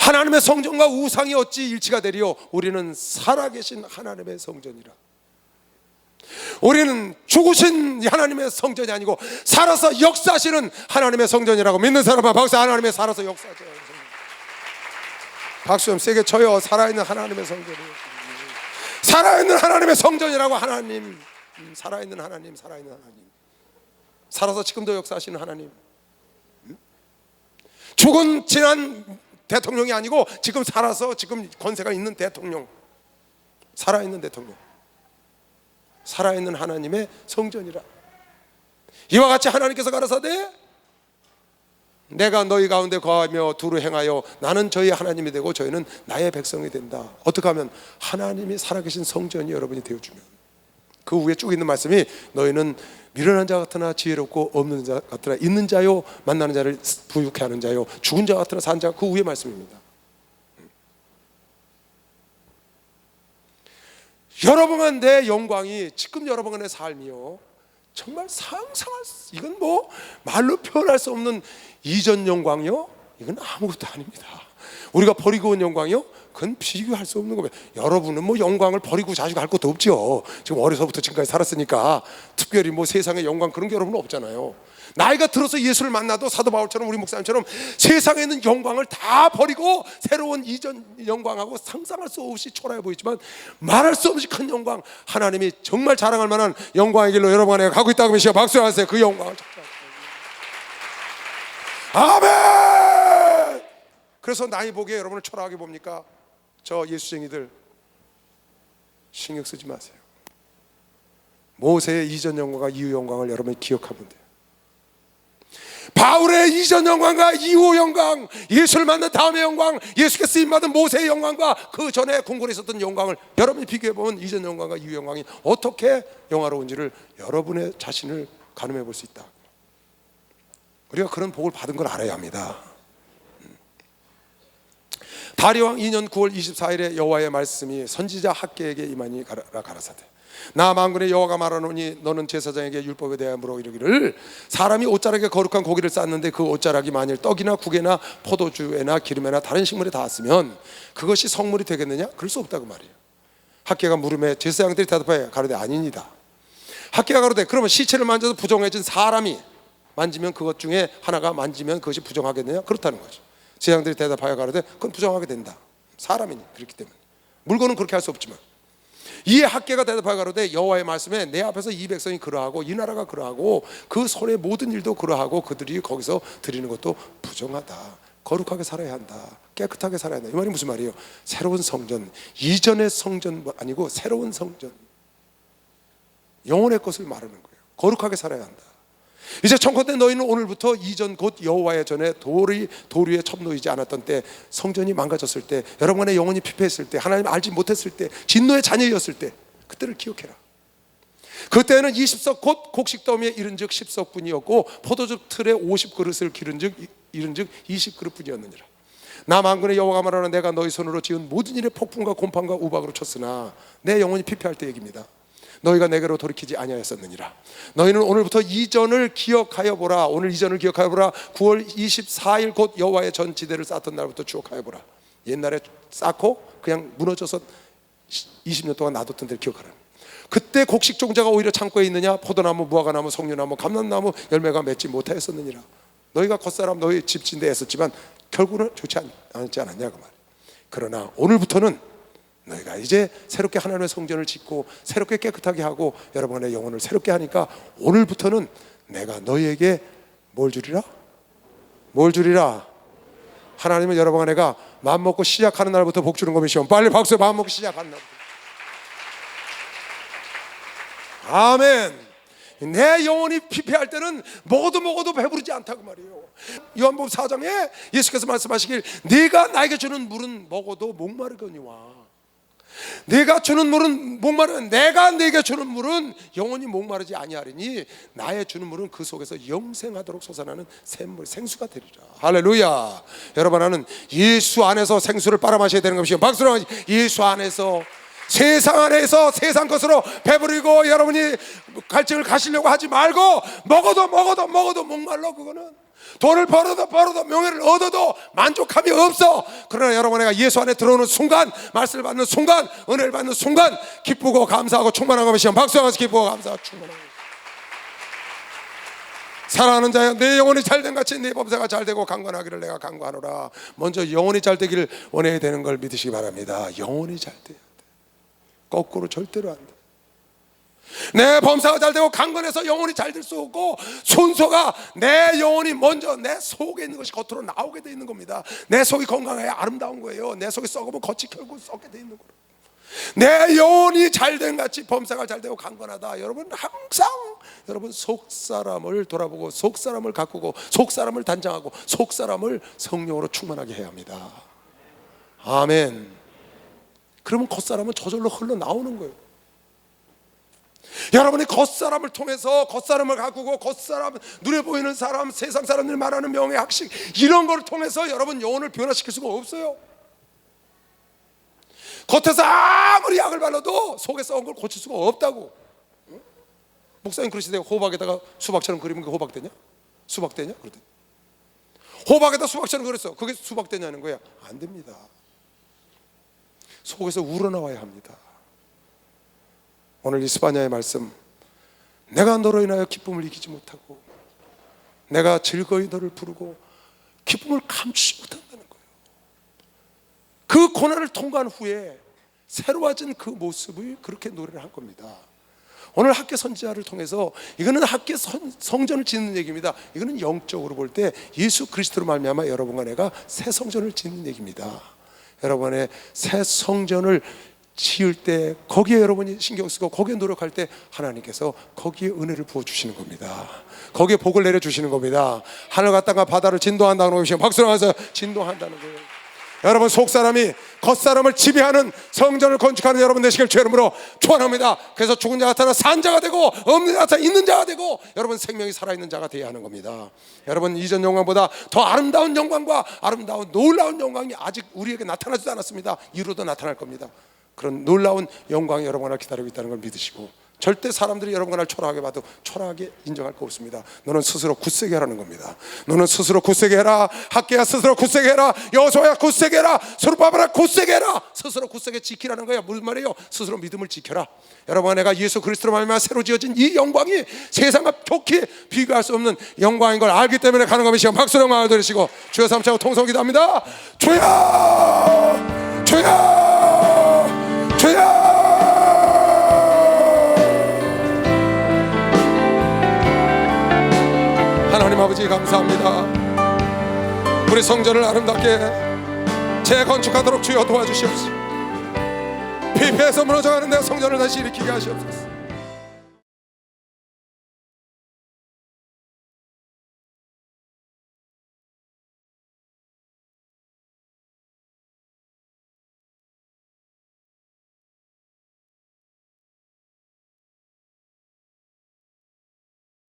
하나님의 성전과 우상이 어찌 일치가 되리요? 우리는 살아계신 하나님의 성전이라. 우리는 죽으신 하나님의 성전이 아니고 살아서 역사하시는 하나님의 성전이라고 믿는 사람은 박수. 하나님의 살아서 역사하시는 성전. 박수 좀 세게 쳐요. 살아있는 하나님의 성전이에요. 살아있는 하나님의 성전이라고. 하나님, 살아있는 하나님, 살아있는 하나님, 살아서 지금도 역사하시는 하나님. 죽은 지난 대통령이 아니고 지금 살아서 지금 권세가 있는 대통령, 살아있는 대통령, 살아있는 하나님의 성전이라. 이와 같이 하나님께서 가라사대 내가 너희 가운데 거하며 두루 행하여 나는 저희 하나님이 되고 저희는 나의 백성이 된다. 어떻게 하면? 하나님이 살아계신 성전이 여러분이 되어주면. 그 위에 쭉 있는 말씀이 너희는 미련한 자 같으나 지혜롭고 없는 자 같으나 있는 자요 만나는 자를 부유케 하는 자요 죽은 자 같으나 산 자. 그 위에 말씀입니다. 여러분과 내 영광이 지금 여러분과 내 삶이요 정말 상상할 이건 뭐 말로 표현할 수 없는 이전 영광이요 이건 아무것도 아닙니다. 우리가 버리고 온 영광이요 그건 비교할 수 없는 겁니다. 여러분은 뭐 영광을 버리고 자주 갈 것도 없죠. 지금 어려서부터 지금까지 살았으니까 특별히 뭐 세상의 영광 그런 게 여러분은 없잖아요. 나이가 들어서 예수를 만나도 사도 바울처럼 우리 목사님처럼 세상에 있는 영광을 다 버리고 새로운 이전 영광하고 상상할 수 없이 초라해 보이지만 말할 수 없이 큰 영광, 하나님이 정말 자랑할 만한 영광의 길로 여러분 안에 가고 있다고 하시면 박수하세요. 그 영광을 아멘. 그래서 나이 보기에 여러분을 초라하게 봅니까? 저 예수쟁이들 신경 쓰지 마세요. 모세의 이전 영광과 이후 영광을 여러분이 기억하면 돼요. 바울의 이전 영광과 이후 영광, 예수를 만난 다음의 영광, 예수께 쓰임받은 모세의 영광과 그 전에 궁궐에 있었던 영광을 여러분이 비교해보면 이전 영광과 이후 영광이 어떻게 영화로운지를 여러분의 자신을 가늠해 볼 수 있다. 우리가 그런 복을 받은 걸 알아야 합니다. 다리왕 2년 9월 24일에 여호와의 말씀이 선지자 학개에게 임하니 가라사대 나 만군의 여호와가 말하노니 너는 제사장에게 율법에 대하여 물어 이르기를 사람이 옷자락에 거룩한 고기를 쌌는데 그 옷자락이 만일 떡이나 국에나 포도주에나 기름에나 다른 식물에 닿았으면 그것이 성물이 되겠느냐? 그럴 수 없다고 말이에요. 학개가 물음에 제사장들이 대답하여 가로되 아니니이다. 학개가 가로되 그러면 시체를 만져서 부정해진 사람이 만지면 그것 중에 하나가 만지면 그것이 부정하겠느냐? 그렇다는 거죠. 제사장들이 대답하여 가로되 그건 부정하게 된다. 사람이니 그렇기 때문에. 물건은 그렇게 할 수 없지만. 이에 학개가 대답하여 가로되 여호와의 말씀에 내 앞에서 이 백성이 그러하고 이 나라가 그러하고 그 손의 모든 일도 그러하고 그들이 거기서 드리는 것도 부정하다. 거룩하게 살아야 한다. 깨끗하게 살아야 한다. 이 말이 무슨 말이에요? 새로운 성전, 이전의 성전 아니고 새로운 성전, 영혼의 것을 말하는 거예요. 거룩하게 살아야 한다. 이제 청컨대 너희는 오늘부터 이전 곧 여호와의 전에 돌 위에 첩놓이지 않았던 때, 성전이 망가졌을 때, 여러분의 영혼이 피폐했을 때, 하나님 알지 못했을 때, 진노의 자녀였을 때, 그때를 기억해라. 그때는 20석 곧 곡식더미에 이른즉 10석뿐이었고 포도주 틀에 50그릇을 이른즉 20그릇뿐이었느니라. 나 만군의 여호와가 말하는 내가 너희 손으로 지은 모든 일에 폭풍과 곰팡과 우박으로 쳤으나 내 영혼이 피폐할 때 얘기입니다. 너희가 내게로 돌이키지 아니하였었느니라. 너희는 오늘부터 이전을 기억하여 보라. 오늘 이전을 기억하여 보라. 9월 24일 곧 여호와의 전지대를 쌓던 날부터 추억하여 보라. 옛날에 쌓고 그냥 무너져서 20년 동안 놔뒀던 데를 기억하라. 그때 곡식 종자가 오히려 창고에 있느냐? 포도나무, 무화과나무, 석류나무, 감람나무 열매가 맺지 못하였었느니라. 너희가 겉사람 너희 집 진데 애썼지만 결국은 좋지 않지 않았냐 그 말. 그러나 오늘부터는 너희가 이제 새롭게 하나님의 성전을 짓고 새롭게 깨끗하게 하고 여러분의 영혼을 새롭게 하니까 오늘부터는 내가 너희에게 뭘 주리라? 뭘 주리라? 하나님은 여러분과 내가 마음먹고 시작하는 날부터 복 주는 거미시오. 빨리 박수. 마음먹고 시작하는 날부터. 아멘. 내 영혼이 피폐할 때는 먹어도 배부르지 않다고 말이에요. 요한복음 4장에 예수께서 말씀하시길 네가 나에게 주는 물은 먹어도 목마르거니와 네가 주는 물은 목마르 내가 네게 주는 물은 영원히 목마르지 아니하리니 나의 주는 물은 그 속에서 영생하도록 솟아나는 샘물 생수가 되리라. 할렐루야. 여러분, 나는 예수 안에서 생수를 빨아 마셔야 되는 것이요. 박수로 예수 안에서 세상 안에서 세상 것으로 배부리고 여러분이 갈증을 가시려고 하지 말고 먹어도 목말라. 그거는 돈을 벌어도 명예를 얻어도 만족함이 없어. 그러나 여러분, 내가 예수 안에 들어오는 순간, 말씀을 받는 순간, 은혜를 받는 순간 기쁘고 감사하고 충만한 것이요. 박수하면서 기쁘고 감사하고 충만한 것. 사랑하는 자여, 내 영혼이 잘된 같이 내 범사가 잘되고 강건하기를 내가 강구하노라. 먼저 영혼이 잘되기를 원해야 되는 걸 믿으시기 바랍니다. 영혼이 잘돼야 돼. 거꾸로 절대로 안 돼. 내 범사가 잘되고 강건해서 영혼이 잘 될 수 없고, 순서가 내 영혼이 먼저 내 속에 있는 것이 겉으로 나오게 돼 있는 겁니다. 내 속이 건강해야 아름다운 거예요. 내 속이 썩으면 겉이 결국 썩게 돼 있는 거예요. 내 영혼이 잘된 같이 범사가 잘되고 강건하다. 여러분, 항상 여러분 속사람을 돌아보고 속사람을 가꾸고 속사람을 단장하고 속사람을 성령으로 충만하게 해야 합니다. 아멘. 그러면 겉사람은 저절로 흘러나오는 거예요. 여러분이 겉사람을 통해서 겉사람을 가꾸고 겉사람, 눈에 보이는 사람, 세상 사람들이 말하는 명예, 학식 이런 걸 통해서 여러분 영혼을 변화시킬 수가 없어요. 겉에서 아무리 약을 발라도 속에 썩은 걸 고칠 수가 없다고. 목사님 그러시대요. 호박에다가 수박처럼 그리면 그게 호박되냐? 수박되냐? 그러더니 호박에다 수박처럼 그렸어. 그게 수박되냐는 거야. 안 됩니다. 속에서 우러나와야 합니다. 오늘 이스바냐의 말씀, 내가 너로 인하여 기쁨을 이기지 못하고 내가 즐거이 너를 부르고 기쁨을 감추지 못한다는 거예요. 그 고난을 통과한 후에 새로워진 그 모습을 그렇게 노래를 한 겁니다. 오늘 학계 선지자를 통해서 이거는 학계 성전을 짓는 얘기입니다. 이거는 영적으로 볼 때 예수 그리스도로 말미암아 여러분과 내가 새 성전을 짓는 얘기입니다. 여러분의 새 성전을 지을 때 거기에 여러분이 신경 쓰고 거기에 노력할 때 하나님께서 거기에 은혜를 부어주시는 겁니다. 거기에 복을 내려주시는 겁니다. 하늘과 땅과 바다를 진동한다는 것이요. 박수로 하면서 진동한다는 거예요. 여러분, 속사람이 겉사람을 지배하는 성전을 건축하는 여러분 되시길 주 이름으로 축원합니다. 그래서 죽은 자가 나타나 산 자가 되고 없는 자가 나타나 있는 자가 되고 여러분 생명이 살아있는 자가 되어야 하는 겁니다. 여러분, 이전 영광보다 더 아름다운 영광과 아름다운 놀라운 영광이 아직 우리에게 나타나지도 않았습니다. 이루어도 나타날 겁니다. 그런 놀라운 영광이 여러분을 기다리고 있다는 걸 믿으시고, 절대 사람들이 여러분을 초라하게 봐도 초라하게 인정할 거 없습니다. 너는 스스로 굳세게 하라는 겁니다. 너는 스스로 굳세게 해라. 학계야 스스로 굳세게 해라. 여호수아야 굳세게 해라. 스룹바벨아 굳세게 해라. 스스로 굳세게 지키라는 거야. 무슨 말이에요? 스스로 믿음을 지켜라. 여러분, 내가 예수 그리스도로 말미암아 새로 지어진 이 영광이 세상과 좋게 비교할 수 없는 영광인 걸 알기 때문에 가는 것이요. 박수로 마음을 들으시고 주여 삼차고 통성 기도합니다. 주여, 주여, 주여. 하나님 아버지 감사합니다. 우리 성전을 아름답게 재건축하도록 주여 도와주시옵소서. 피폐해서 무너져가는 내 성전을 다시 일으키게 하시옵소서.